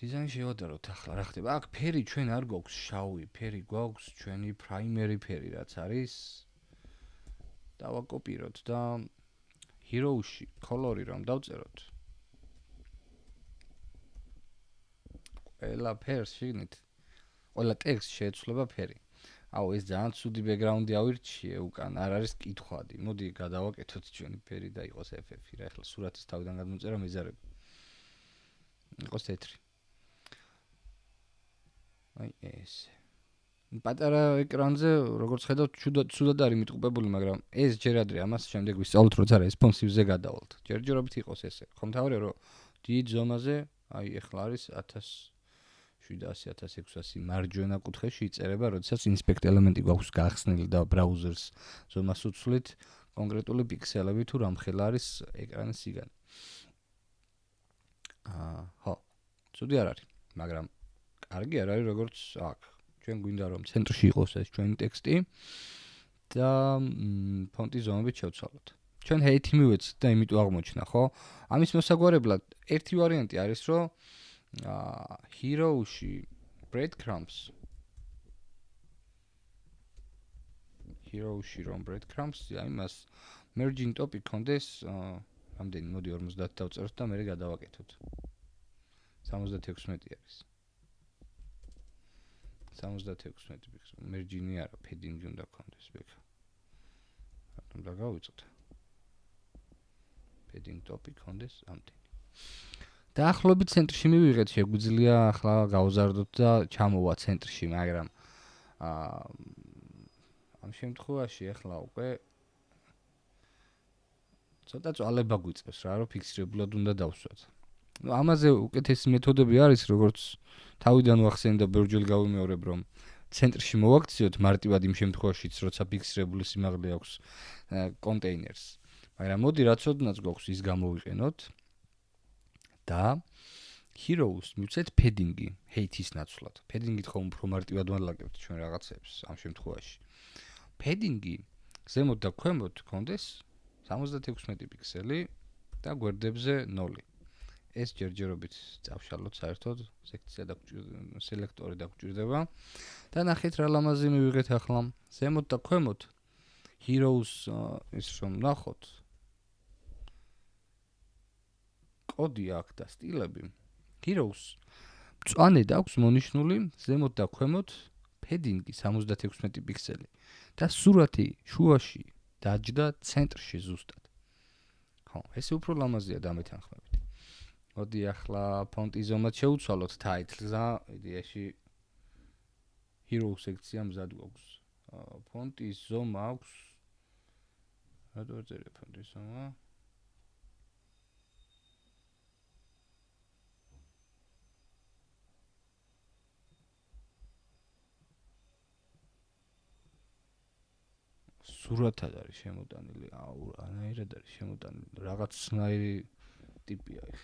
დიზაინი შევადაროთ ახლა რა ხდება? აქ ფერი ჩვენ არ გვაქვს შავი, ფერი გვაქვს ჩვენი primary ფერი რაც არის. დავაკოპიროთ და hero-ში color-ი რომ დავწეროთ. ყველა ფერს შეგნით. ყველა ტექსტს შეეცვლება ფერი. აუ ეს ძალიან ცუდი background-ი ავირჩიე უკან, არ არის კითხვადი. მოდი გადავაკეთოთ ჩვენი ფერი და იყოს FF-ი რა. ახლა სურათის თავიდან გადმოწერა მეზარები. იყოს თეთრი. აი ეს. პატარა ეკრანზე, როგორც ხედავთ, ცუდად არის მიტყუპებული, მაგრამ ეს ჯერ ადრე ამას შემდეგ ვისწავლოთ, როცა responsive-ზე გადავალთ. ჯერჯერობით იყოს ესე. ხომ თავია რომ დიდ ზომაზე, აი ახლა არის 1700-1600 მარჯვენა კუთხეში იწერება, როდესაც inspect ელემენტი გვაქვს გახსნილი და browsers ზომას უცვლით კონკრეტული პიქსელები თუ რამხელა არის ეკრანის სიგანი. ხო. ცუდი არ არის, მაგრამ კარგი არ არის როგორც აქ. ჩვენ გვინდა რომ ცენტრში იყოს ეს ჩვენი ტექსტი და ფონტის ზომებით შევცვალოთ. ჩვენ height-ი მივეცით და იმიტომ აღმოჩნდა, ხო? ამის მოსაგვარებლად ერთი ვარიანტი არის, რომ hero-ში breadcrumbs აი მას merging topic კონდეს რამდენი მოდი 50 დავწეროთ და მე გადავაკეთოთ. 76 არის. 76 merging-ი არა, padding-ი უნდა კონდეს ბექა. რატომ დაგავიწყოთ? padding topic კონდეს ამდენი. დაახლოებით ცენტრში მივიღეთ, შეგვიძლია ახლა გავზარდოთ და ჩამოვა ცენტრში, მაგრამ ამ შემთხვევაში ახლა უკვე ცოტა წვალება გვიწევს რა, რომ ფიქსირებულად უნდა დავსვათ. ნუ ამაზე უკეთესი მეთოდები არის, როგორც თავიდან ვახსენე და ბევრჯერ გავიმეორებ, რომ ცენტრში მოვაქციოთ მარტივად იმ შემთხვევაშიც, როცა ფიქსირებული სიმაღლე აქვს კონტეინერს. მაგრამ მოდი რაც ოდნავ გვაქვს ის გამოვიყენოთ. და heroes მივცეთ padding-ი height-ის ნაცვლად. padding-ით ხომ უფრო მარტივად ვალაგებთ ჩვენ რაღაცებს ამ შემთხვევაში. padding-ი ზემოთ და ქვემოთ კონდეს 76 პიქსელი და გვერდებზე 0. ეს ჯერჯერობით წავშალოთ საერთოდ, სექცია და სელექტორი დაგჭირდება. და ნახეთ რა ლამაზი მივიღეთ ახლა. ზემოთ და ქვემოთ heroes ის რომ ნახოთ კოდი აქვს და სტილები. Heroes მწვანე აქვს მონიშნული ზემოთ და ქვემოთ padding-ი 76 პიქსელი და სურათი შუაში დაჯდა ცენტრში ზუსტად. ხო, ესე უფრო ლამაზია დამეთანხმებით. მოდი ახლა ფონტის ზომას შევცვალოთ title-ს, იდეაში hero სექცია მზად გვაქვს. ფონტის ზომა აქვს. რა დავწერე ფონტის ზომა? სურათად არის შემოტანილი, ანაირად არის შემოტანილი, რაღაცნაირი ტიპია ეს.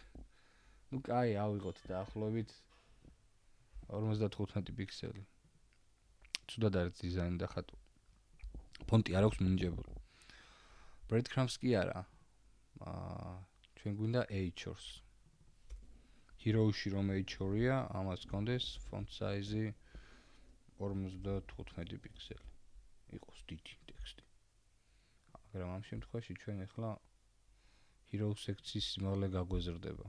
ნუ კაი, ავიღოთ დაახლოებით 55 პიქსელი. ცუდად არის დიზაინი და ხატვა. ფონტი არ აქვს მინიჭებული. breadcrumbs კი არა. ჩვენ გვინდა h-ors. hero-ში რომ h-ორია, ამას კონდეს font size 55 პიქსელი. იყოს დიდი ტექსტი. მაგრამ ამ შემთხვევაში ჩვენ ახლა hero სექციის სიმაღლე გაგვეზრდება.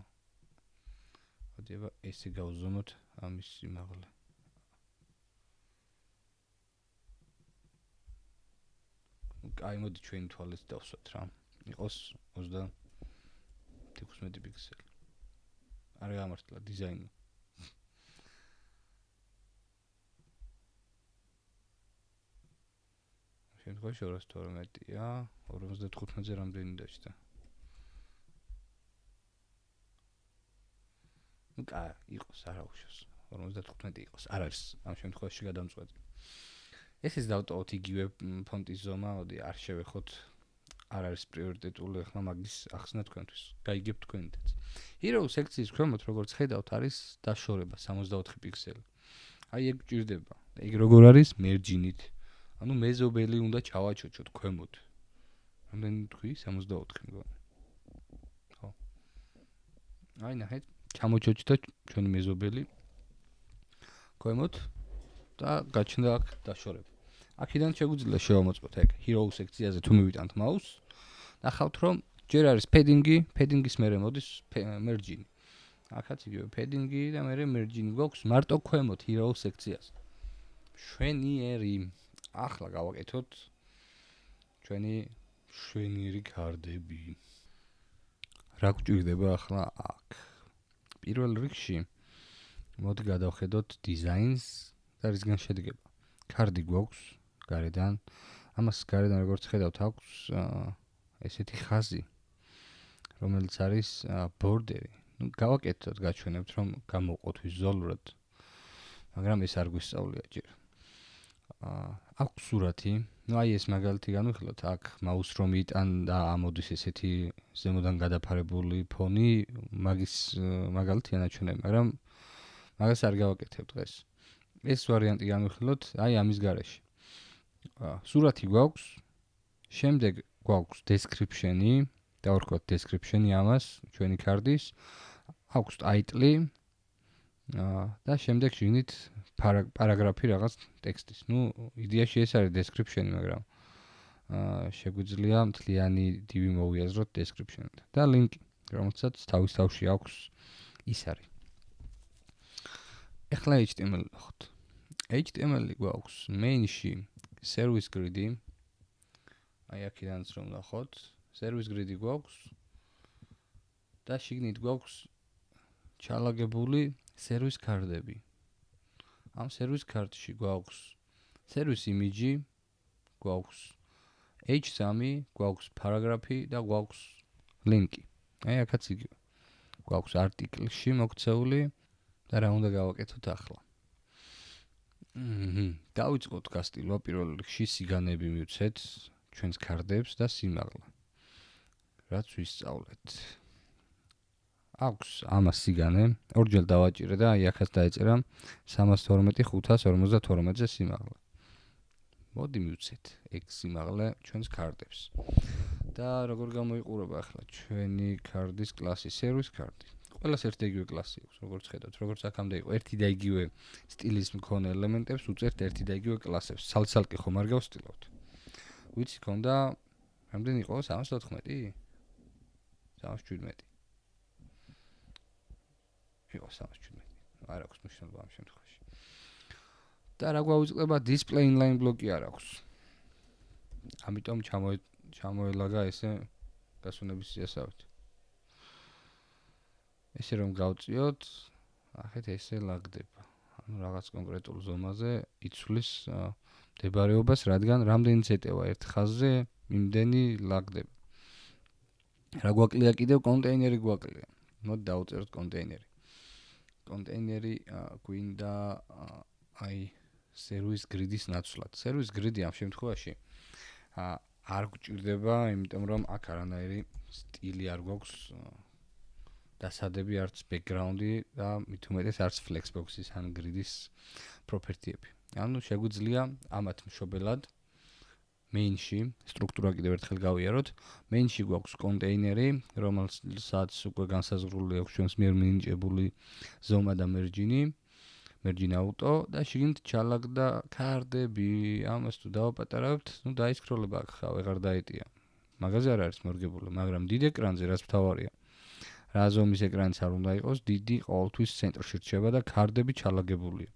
მოდი ესე გავზომოთ ამის სიმაღლე. აი მოდი ჩვენი თვალით დავსვათ რა. იყოს 30-15 პიქსელი. არ გამართლა დიზაინი. შემთხვევაში 212-ია, 55-ზე რამდენი დაჭდა. კა იყოს არა უშავს. 55 იყოს. არ არის ამ შემთხვევაში გადამწყვეტი. ეს დავტოვოთ იგივე ფონტის ზომა, მოდი არ შევეხოთ. არ არის პრიორიტეტული ახლა მაგის ახსნა თქვენთვის. გაიგებთ თქვენთაც. Hero სექციის ქვემოთ როგორც ხედავთ არის დაშორება 64 პიქსელი. აი ეგ გჭირდება. ეგ როგორ არის მერჯინით. ანუ მეზობელი უნდა ჩავაჩოჩოთ ქვემოთ. რამდენი თქვი 64 მგონი. ხო. აი ნახეთ, ჩამოჩოჩდა ჩვენი მეზობელი ქვემოთ და გაჩნდა აქ დაშორება. აქედან შეგვიძლია შევამოწმოთ ეგ Hero სექციაზე თუ მივიტანთ მაუსს, ნახავთ რომ ჯერ არის padding-ის მერე მოდის merge-ი. აქაც იგივე padding-ი და მერე merge-ი გვაქვს მარტო ქვემოთ Hero სექციაზე. შვენიერი. ახლა გავაკეთოთ ჩვენი შვენიერი კარდები. რა გვჭირდება ახლა აქ? პირველ რიგში მოდი გადავხედოთ დიზაინს და რისგან შედგება. კარდი გვაქვს გარედან. ამას გარედან როგორც ხედავთ აქვს ესეთი ხაზი, რომელიც არის ბორდერი. ნუ გავაკეთოთ, გაჩვენებთ რომ გამოვყოთ ვიზუალურად. მაგრამ ეს არ გვისწავლია ჯერ. აქვს სურათი. ნუ აი ეს მაგალითი განვიხილოთ, აქ მაუს რომ იტან და ამოდის ესეთი ზემოდან გადაფარებული ფონი, მაგის მაგალითია ნაჩვენები, მაგრამ მაგას არ გავაკეთებ დღეს. ეს ვარიანტი განვიხილოთ, აი ამის გარეშე. სურათი გვაქვს, შემდეგ გვაქვს description-ი, დავარქვათ description-ი ამას, ჩვენი კარდის, აქვს title-ი და შემდეგ შიგნით პარაგრაფი რაღაც ტექსტის. ნუ იდეაში ეს არის description-ი, მაგრამ შეგვიძლია მთლიანი დივი მოვიაზროთ description-ით. და ლინკი, რომელსაც თავის თავში აქვს ის არის. ეხლა HTML ნახოთ. HTML-ი გვაქვს main-ში service grid-ი. აი აქედანაც რომ ნახოთ, service grid-ი გვაქვს და შიგნით გვაქვს ჩალაგებული service card-ები. ამ service card-ში გვაქვს service image-ი, გვაქვს h3, გვაქვს პარაგრაფი და გვაქვს ლინკი. აი აქაც იგივე. გვაქვს article-ში მოქცეული და რა უნდა გავაკეთოთ ახლა. დავიწყოთ გასტილვა პირველ რიგში სიგანები მივცეთ ჩვენს კარდებს და სიმაღლა. რაც ვისწავლეთ. აქვს ამას სიგანე, ორჯერ დავაჭირე და აი ახაც დაეწერა 312 552-ზე სიმაღლა. მოდი მივცეთ ეგ სიმაღლე ჩვენს კარდებს. და როგორ გამოიყურება ახლა ჩვენი კარდის კლასი service card. ყველას ერთი და იგივე კლასი აქვს, როგორც ხედავთ, როგორც აქამდე იყო, ერთი და იგივე სტილის მქონე ელემენტებს უწერთ ერთი და იგივე კლასებს. ცალ-ცალკე ხომ არ გავსტილავთ. ვიცი ქონდა რამდენი იყო 314? 317. იყო 317. არ აქვს მნიშვნელობა ამ შემთხვევაში. და რა გვაუწყდება display inline block-ი არ აქვს. ამიტომ ჩამოელაგა ესე გასვენების სიასავით. ესე რომ გავწიოთ, ახეთ ესე ლაგდება. ანუ რაღაც კონკრეტულ ზომაზე იცვლის მდებარეობას, რადგან რამდენიც ეტევა ერთ ხაზზე, იმდენი ლაგდება. რა გვაკლია კიდევ კონტეინერი გვაკლია. მოდი დავუწეროთ კონტეინერი. კონტეინერი გვინდა აი service grid-ის ნაცვლად. service grid-ი ამ შემთხვევაში არ გვჭირდება, იმიტომ რომ აქ არანაირი სტილი არ გვაქვს დასადები, არც background-ი და მით უმეტეს არც flexbox-ის ან grid-ის property-ები. ანუ შეგვიძლია ამათ მშობელად main-ში სტრუქტურა კიდევ ერთხელ გავიაროთ. main-ში გვაქვს კონტეინერი, რომელსაც უკვე განსაზღვრული აქვს ჩვენს მიერ მინიჭებული ზომა და merge-ი auto და შიგნით ჩალაგდა კარდები. ამას თუ დავაპატარავთ, ნუ დაისკროლება აქ ხა ვეღარ დაეტია. მაგაზე არ არის მორგებული, მაგრამ დიდ ეკრანზე რაც მთავარია. რა ზომის ეკრანიც არ უნდა იყოს, დიდი ყოველთვის ცენტრში რჩება და კარდები ჩალაგებულია.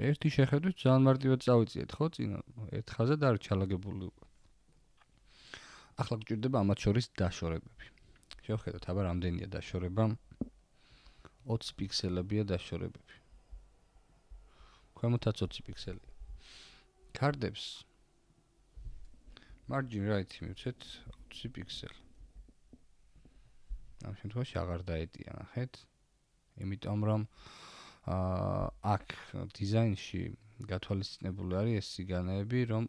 ერთი შეხედვით ძალიან მარტივად წავიწიეთ, ხო, წინა ერთ ხაზად არ ჩალაგებული უკვე. ახლა გვჭირდება ამათ შორის დაშორებები. შევხედოთ, აბა რამდენია დაშორება? 20 პიქსელებია დაშორებები. ქვემოთაც 20 პიქსელი. ქარდებს margin right მივცეთ 20 პიქსელი. ამ შემთხვევაში აღარ დაეტია, ნახეთ. იმიტომ რომ აქ დიზაინში გათვალისწინებული არის ეს სიგანეები, რომ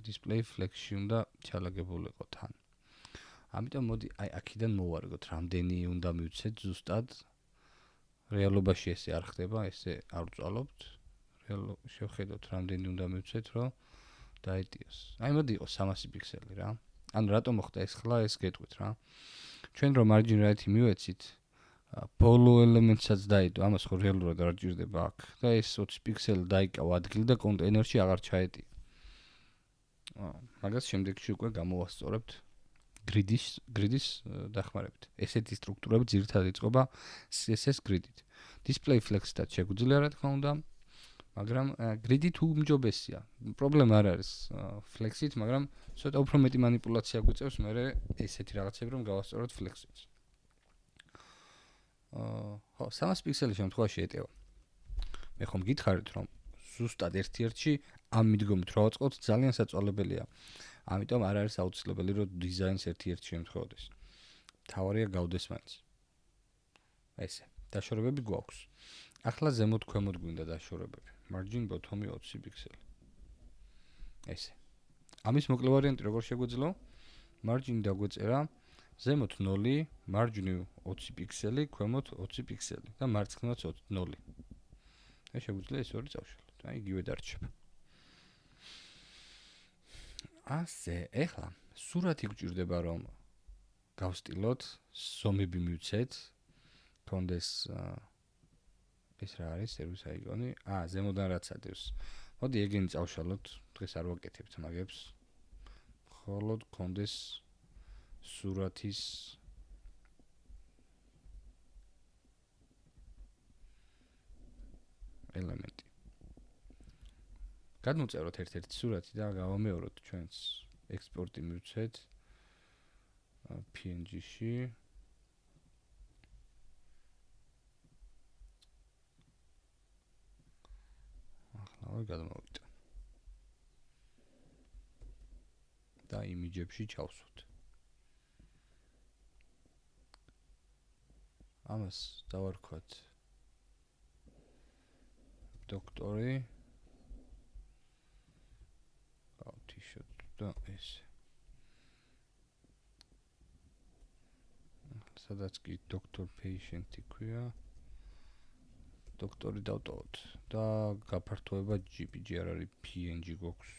display flex-ში უნდა ჩალაგებულიყო თან. ამიტომ მოდი აი აქედან მოვარგოთ, რამდენი უნდა მივცეთ ზუსტად. რეალობაში ესე არ ხდება, ესე არ ვწვალობთ. შევხედოთ, რამდენი უნდა მივცეთ, რომ დაეტიოს. აი მოდი იყოს 300 პიქსელი რა. ანუ რატომ მოხდა ეს ხლა, ეს გეტყვით რა. ჩვენ რომ margin right-ი მივეცით, ბოლო ელემენტსაც დაიდო, ამას ხო რეალურად არ ჭირდება აქ. და ეს 20 პიქსელი დაიკავა ადგილი და კონტეინერში აღარ ჩაეტია. მაგას შემდეგში უკვე გამოვასწორებთ grid-ის დახმარებით. ესეთი სტრუქტურები ძირითადად იწყება CSS grid-ით. display flex-თან შეგვიძლია რა თქმა უნდა, მაგრამ grid-ი თუ უმჯობესია. პრობლემა არ არის flex-ით, მაგრამ ცოტა უფრო მეტი манипуляცია გვიწევს მე ესეთი რაღაცები რომ გავასწოროთ flex-ით. ხო, 300 პიქსელი შემთხვევაში ეტევა. მე ხომ გითხარით რომ ზუსტად ერთ-ერთში ამ მიდგომით რა ვაწყოთ ძალიან საწვალებელია. ამიტომ არ არის აუცილებელი რომ დიზაინს ერთ-ერთში შემთხვევოდეს. თავარია გავდეს მაინც. ესე, დაშორებები გვაქვს. ახლა ზემოთ ქვემოთ გვინდა დაშორებები. margin bottom-ი 20 პიქსელი. ესე. ამის მოკლე ვარიანტი როგორ შეგვეძლო? margin დაგვეწერა ზემოთ 0, margin 20 პიქსელი, ქვემოთ 20 პიქსელი და მარცხნივაც 0. და შეგვიძლია ეს ორი წავშალოთ. აი იგივე დარჩება. ასე, ეხლა სურათი გვჭირდება რომ გავსტილოთ, ზომები მივცეთ, კონდეს ეს რა არის, სერვის აიგონი. ზემოდან რაც ადევს. მოდი ეგენი წავშალოთ, დღეს არ ვაკეთებთ მაგებს. მხოლოდ კონდეს სურათის ელემენტი. გადმოწეროთ ერთ-ერთი სურათი და გავამეოროთ ჩვენს ექსპორტი მივცეთ PNG-ში. ახლა გადმოვიდა. და იმიჯებში ჩავსვათ. ამას დავარქვათ დოქტორი t-shirt და ეს. სადაც კი doctor patient-ი ქვია. დოქტორი დავტოვოთ და გაფართოება JPG არ არის PNG გვაქვს.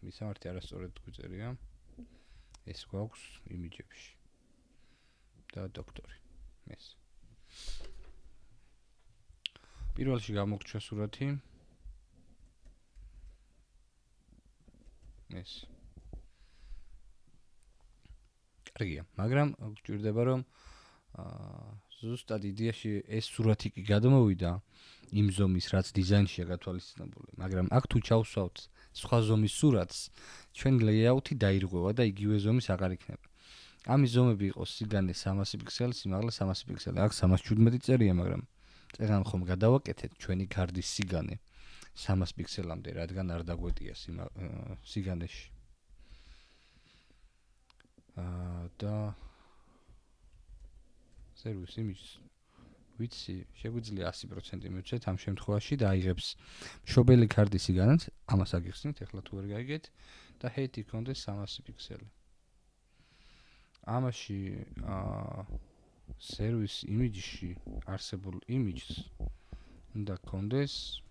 მისამართი არასწორად გვწერია. ეს გვაქვს იმიჯებში. და დოქტორი. ეს. პირველში გამოგჩა სურათი. ეს. კარგია, მაგრამ გვჭირდება რომ ზუსტად იდეაში ეს სურათი კი გადმოვიდა იმ ზომის, რაც დიზაინშია გათვალისწინებული, მაგრამ აქ თუ ჩავსვავთ სხვა ზომის სურათს, ჩვენ layout-ი დაირღვევა და იგივე ზომის აღარ იქნება. ამის ზომები იყოს სიგანე 300 პიქსელი, სიმაღლე 300 პიქსელი. აქ 317 წერია, მაგრამ წერან ხომ გადავაკეთეთ ჩვენი ქარდის სიგანე 300 პიქსელამდე, რადგან არ დაგვეტია სიგანეში. და service image ვიცი, შეგვიძლია 100% მივცეთ ამ შემთხვევაში და აიღებს მშობელი ქარდის სიგანეც, ამას აგიხსნით, ეხლა თუ ვერ გაიგეთ და height იქონდეს 300 პიქსელი. ამაში service image-ში არსებულ image-ს უნდა კონდეს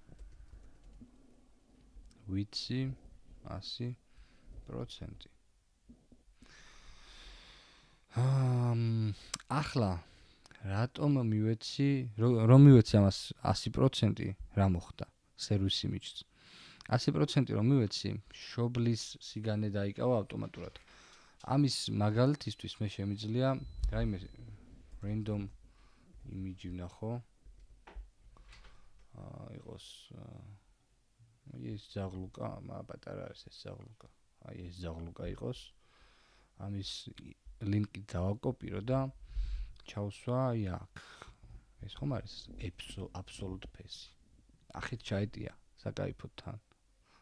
ვიცი 100%. ახლა რატომ მივეცი, რომ მივეცი ამას 100%, რა მოხდა service image-ს. 100% რომ მივეცი, მშობლის სიგანე დაიკავა ავტომატურად. ამის მაგალითისთვის მე შემიძლია რაიმე random image ვნახო. იყოს ეს ზაღლუკა, პატარა არის ეს ზაღლუკა. აი ეს ზაღლუკა იყოს. ამის ლინკი დავაკოპირო და ჩავსვა აი აქ. ეს ხომ არის absolute face. ახეთ ჩაეტია საკაიფოდ თან.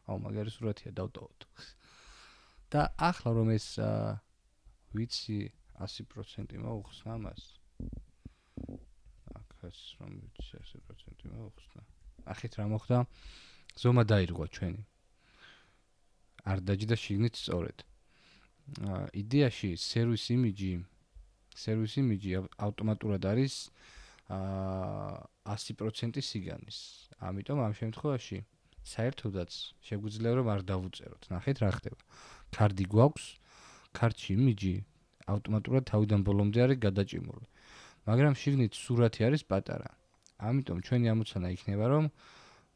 აუ მაგარი სურათია დავტოვოთ. და ახლა რომ ეს ვიცი 100% მოუხსნა მას. აქაც რომ ვიცი 100% მოუხსნა. ახეთ რა მოხდა? ზომა დაირღვა ჩვენი. არ დაჯდა შიგნით სწორედ. იდეაში service image ავტომატურად არის 100% სიგანის. ამიტომ ამ შემთხვევაში საერთოდაც შეგვიძლია რომ არ დავუწეროთ. ნახეთ რა ხდება. კარდი გვაქვს, კარტში იმიჯი ავტომატურად თავიდან ბოლომდე არის გადაჭიმული. მაგრამ შიგნით სურათი არის პატარა. ამიტომ ჩვენი ამოცანა იქნება რომ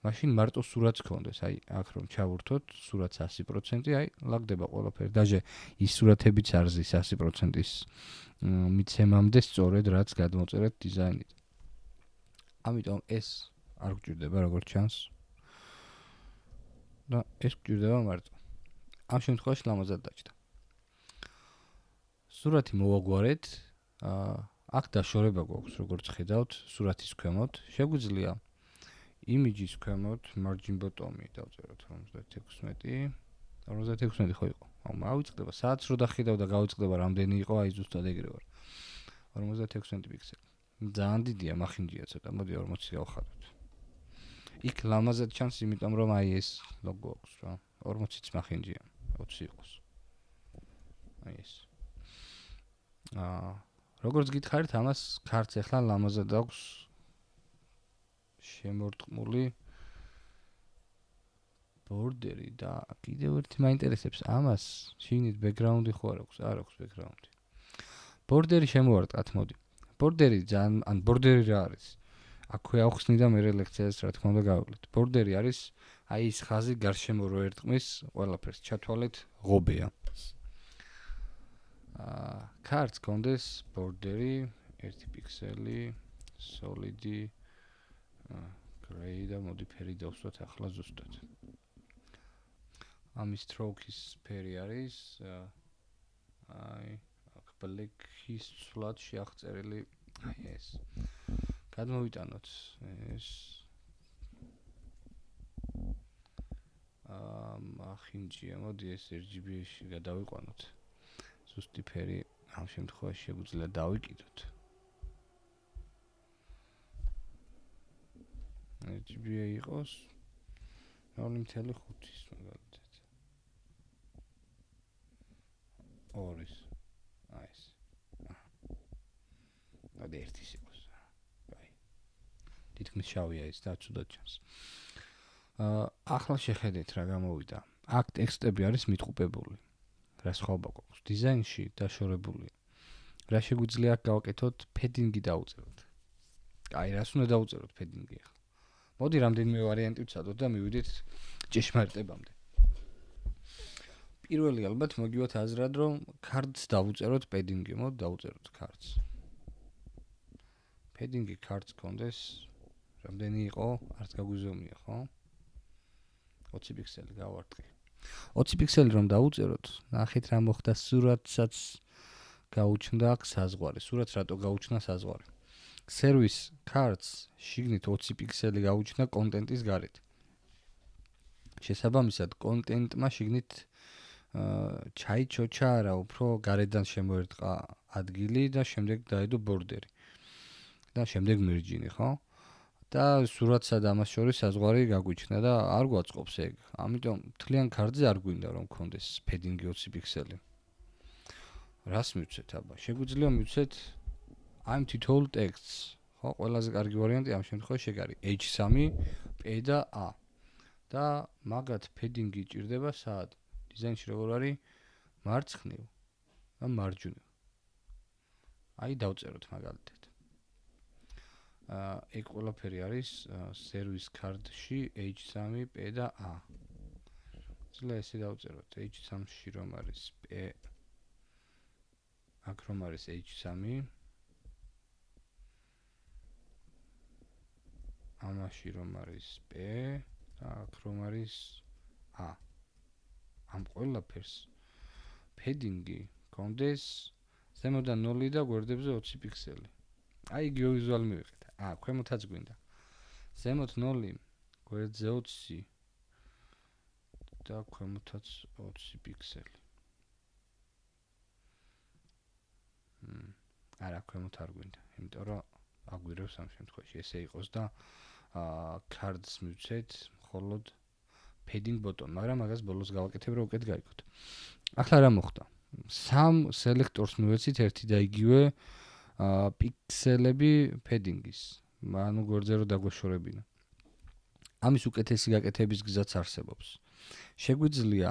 მაშინ მარტო სურათს გქონდეს. აი აქ რომ ჩავურთოთ სურათს 100%, აი ლაგდება ყველაფერი. დაჟე ის სურათებიც არ ზის 100%-ის მიცემამდე სწორედ რაც გადმოწერეთ დიზაინით. ამიტომ ეს არ გვჭირდება როგორც ჩანს. და ეს გვჭირდება მარტო. ამ შემთხვევაში ლამაზად დაჭდა. სურათი მოვაგვარეთ. აქ დაშორება გვაქვს, როგორც ხედავთ, სურათის ქვემოთ. შეგვიძლია იმიჯის ქვემოთ margin bottom-ი დავწეროთ 56. 56 ხო იყო. აუ მოვიწყდება, სადაც რო დახედავ და გავიწყდება რამდენი იყო, აი ზუსტად ეგრე ვარ. 56 პიქსელი. ძალიან დიდია, მახინჯია ცოტა. მოდი 40 გავხადოთ. იქ ლამაზად ჩანს, იმიტომ რომ აი ეს ლოგო აქვს რა. 40-იც მახინჯია, 20 იყოს. აი ეს. როგორც გითხარით, ამას ქართს ახლა ლამაზად აქვს შემორტყმული ბორდერი და კიდევ ერთი მაინტერესებს ამას შიგნით ბექგრაუნდი ხო არ აქვს? არ აქვს ბექგრაუნდი. ბორდერი შემოვარტყათ, მოდი. ბორდერი ძალიან ან ბორდერი რა არის? აქვე ავხსნი და მე ლექციას რა თქმა უნდა გავავლეთ. ბორდერი არის აი ის ხაზი გარშემო რო ერტყმის ყველაფერს ჩათვალეთ ღობეა. ქართს გქონდეს ბორდერი 1 პიქსელი, solid-ი, gray და მოდი ფერი დავსვათ ახლა ზუსტად. ამის stroke-ის ფერი არის აი აქ black-ის სულად შეაღწერილი აი ეს. გადმოვიტანოთ ეს ახინჯია, მოდი ეს RGB-ში გადავიყვანოთ. ზუსტი ფერი ამ შემთხვევაში შეგვიძლია დავიკიდოთ. RGB-ი იყოს 0.5-ის მაგალითად. 2-ის. აი ეს. და 1-ის იყოს. აი. თითქმის შავია ის და ცუდად ჩანს. ახლა შეხედეთ რა გამოვიდა. აქ ტექსტები არის მიტყუპებული. რა სხვაობა გვაქვს დიზაინში დაშორებული. რა შეგვიძლია აქ გავაკეთოთ? ფედინგი დავუწეროთ. აი, რას უნდა დავუწეროთ ფედინგი ახლა? მოდი რამდენიმე ვარიანტი ვცადოთ და მივიდეთ ჭეშმარიტებამდე. პირველი ალბათ მოგივათ აზრად, რომ ქარდს დავუწეროთ ფედინგი. მოდი დავუწეროთ ქარდს. ფედინგი ქარდს გქონდეს რამდენი იყო? არც გაგვიზომია, ხო? 20 პიქსელი გავარტყი. 20 პიქსელი რომ დავუწეროთ, ნახეთ რა მოხდა სურათსაც გაუჩნდა აქ საზღვარი. სურათს რატო გაუჩნდა საზღვარი? Service cards შიგნით 20 პიქსელი გაუჩნდა კონტენტის გარეთ. შესაბამისად, კონტენტმა შიგნით ჩაიჩოჩა რა, უფრო გარედან შემოერტყა ადგილი და შემდეგ დაედო ბორდერი. და შემდეგ მერჯინი, ხო? და სურათსა და ამას შორის საზღვარი გაგვიჩნდა და არ გვაწყობს ეგ. ამიტომ თლიან ქარდზე არ გვინდა რომ გქონდეს ფედინგი 20 პიქსელი. რას მივცეთ აბა? შეგვიძლია მივცეთ ამ თითოეულ ტექსტს. ხო, ყველაზე კარგი ვარიანტი ამ შემთხვევაში ეგ არის H3, P და A. და მაგათ ფედინგი ჭირდება სად? დიზაინში როგორ არის? მარცხნივ და მარჯვნივ. აი დავწეროთ მაგალითად. ეგ ყველაფერი არის service card-ში H3, P და A. ძლია ესე დავწეროთ H3-ში რომ არის P. აქ რომ არის H3. ამაში რომ არის P. აქ რომ არის ამ ყველაფერს padding-ი კონდეს ზემოდან 0 და გვერდებზე 20 პიქსელი. აი იგივე ვიზუალი მივიღეთ. ქვემოთაც გვინდა. ზემოთ 0, გვერდზე 20 და ქვემოთაც 20 პიქსელი. არა, ქვემოთ არ გვინდა, იმიტომ რომ აგვირევს ამ შემთხვევაში ესე იყოს და cards მივცეთ მხოლოდ padding button, მაგრამ მაგას ბოლოს გავაკეთებ რომ უკეთ გაიგოთ. ახლა რა მოხდა? სამ სელექტორს მივეცით ერთი და იგივე პიქსელები padding-ის. ანუ გვერდზე რომ დაგვეშორებინა. ამის უკეთესი გაკეთების გზაც არსებობს. შეგვიძლია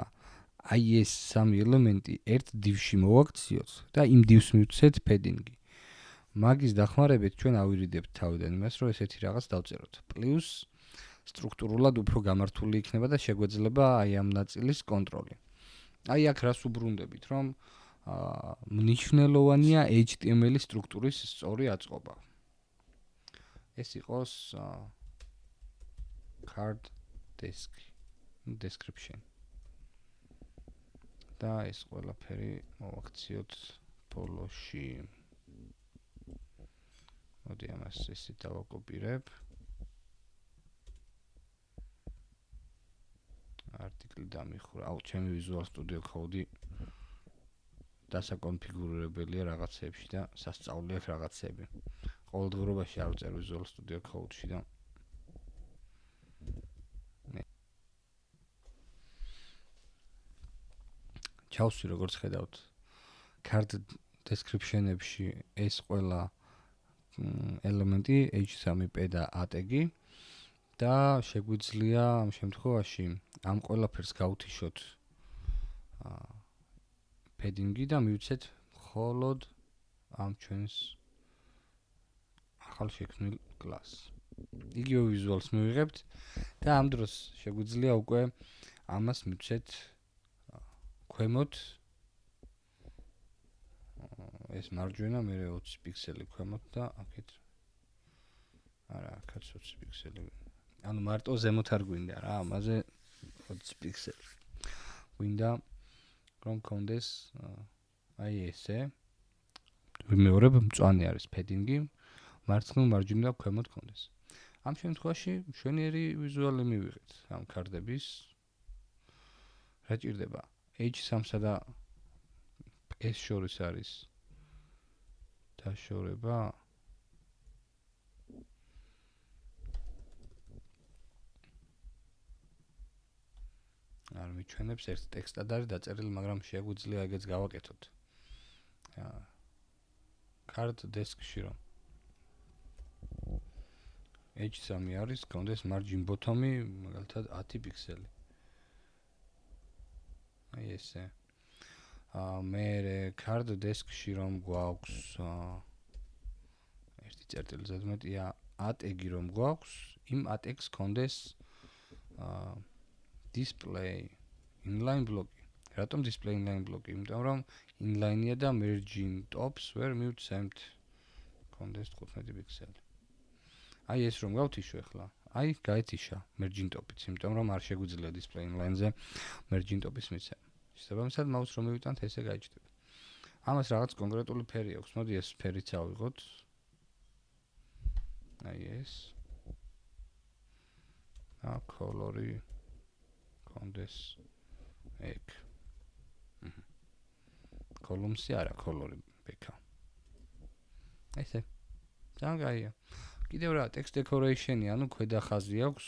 აი ეს სამი ელემენტი ერთ div-ში მოვაქციოთ და იმ div-ს მივცეთ padding-ი. მაგის დახმარებით ჩვენ ავირიდებთ თავიდან იმას, რომ ესეთი რაღაც დავწეროთ. პლუს სტრუქტურულად უფრო გამართული იქნება და შეგვეძლება აი ამ ნაწილის კონტროლი. აი აქ რას უბრუნდებით, რომ მნიშვნელოვანია HTML-ის სტრუქტურის სწორი აწყობა. ეს იყოს card description. და ეს ყველაფერი მოვაქციოთ ბოლოში. მოდი ამას ისე დავაკოპირებ. არტიკლი დამიხვრა. ჩემი Visual Studio Code-ი დასაკონფიგურებელია რაღაცეებში და სასწაული აქვს რაღაცები. ყოველდღიურობაში არ ვწერ Visual Studio Code-ში და ჩავსვი როგორც ხედავთ card description-ებში ეს ყველა ელემენტი h3p და a-ტეგი და შეგვიძლია ამ შემთხვევაში ამ ყველაფერს გავთიშოთ padding-ი და მივცეთ მხოლოდ ამ ჩვენს ახალ შექმნილ კლასს. იგივე ვიზუალს მივიღებთ და ამ დროს შეგვიძლია უკვე ამას მივცეთ ქვემოთ ეს მარჯვენა მე 20 პიქსელი ქვემოთ და აქეთ არა, აქაც 20 პიქსელი. ანუ მარტო ზემოთ არ გვინდა რა, ამაზე 20 პიქსელი. გვინდა რომ კონდეს აი ესე. ვიმეორებ, მწვანე არის padding-ი, მარცხნივ მარჯვნივ და ქვემოთ კონდეს. ამ შემთხვევაში მშვენიერი ვიზუალი მივიღეთ ამ კარტების. რა ჭირდება? h3-სა და s შორის არის დაშორება. არ მიჩვენებს ერთ ტექსტად არის დაწერილი, მაგრამ შეგვიძლია ეგეც გავაკეთოთ. card desk-ში რომ h3 არის, კონდეს margin bottom-ი მაგალითად 10 პიქსელი. აი ესე. მე card desk-ში რომ გვაქვს ერთი წერტილი ზედმეტია a-ტეგი რომ გვაქვს, იმ a-ტეგს კონდეს display inline block-ი. რატომ display inline block-ი? იმიტომ რომ inline-ია და merging tops ვერ მივცემთ კონდეს 15 პიქსელი. აი ეს რომ გავთიშო ახლა, აი გაეთიშა merging top-იც, იმიტომ რომ არ შეგვიძლია display inline-ზე merging top-ის მიცემა. შესაბამისად mouse რომ მივიტანთ, ესე გაიჭდება. ამას რაღაც კონკრეტული ფერი აქვს. მოდი ეს ფერიც ავიღოთ. აი ეს. color-ი კონდეს ეგ. columns-ი არა, color-ი ბექა. ესე. ძალიან გაია. კიდევ რა, text decoration-ი, ანუ ქვედა ხაზი აქვს,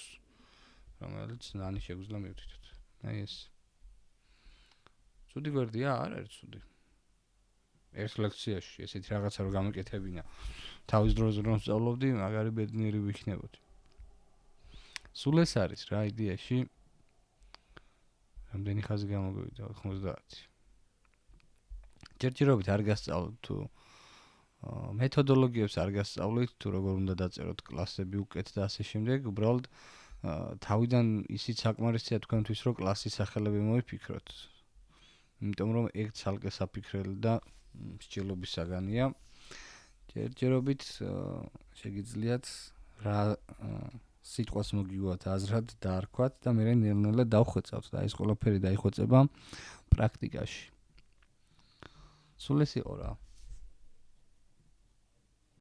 რომელიც ნანი შეგვიძლია მივთითოთ. აი ეს. ცუდი გვერდია? არ არის ცუდი. ერთ ლექციაში ესეთი რაღაცა რომ გამეკეთებინა, თავის დროზე რომ სწავლობდი, მაგარი ბედნიერი ვიქნებოდი. სულ ეს არის რა იდეაში. რამდენი ხაზი გამოგვივიდა? 90. ჯერჯერობით არ გასწავლოთ თუ მეთოდოლოგიებს არ გასწავლით თუ როგორ უნდა დაწეროთ კლასები უკეთ და ასე შემდეგ, უბრალოდ თავიდან ისიც საკმარისია თქვენთვის რომ კლასის სახელები მოიფიქროთ. იმიტომ რომ ეგ ცალკე საფიქრელი და მსჯელობის საგანია. ჯერჯერობით შეგიძლიათ რა სიტყვას მოგივათ, აზრად დაარქვათ და მე ნელ-ნელა დავხვეწავთ და ეს ყველაფერი დაიხვეწება პრაქტიკაში. სულ ეს იყო რა.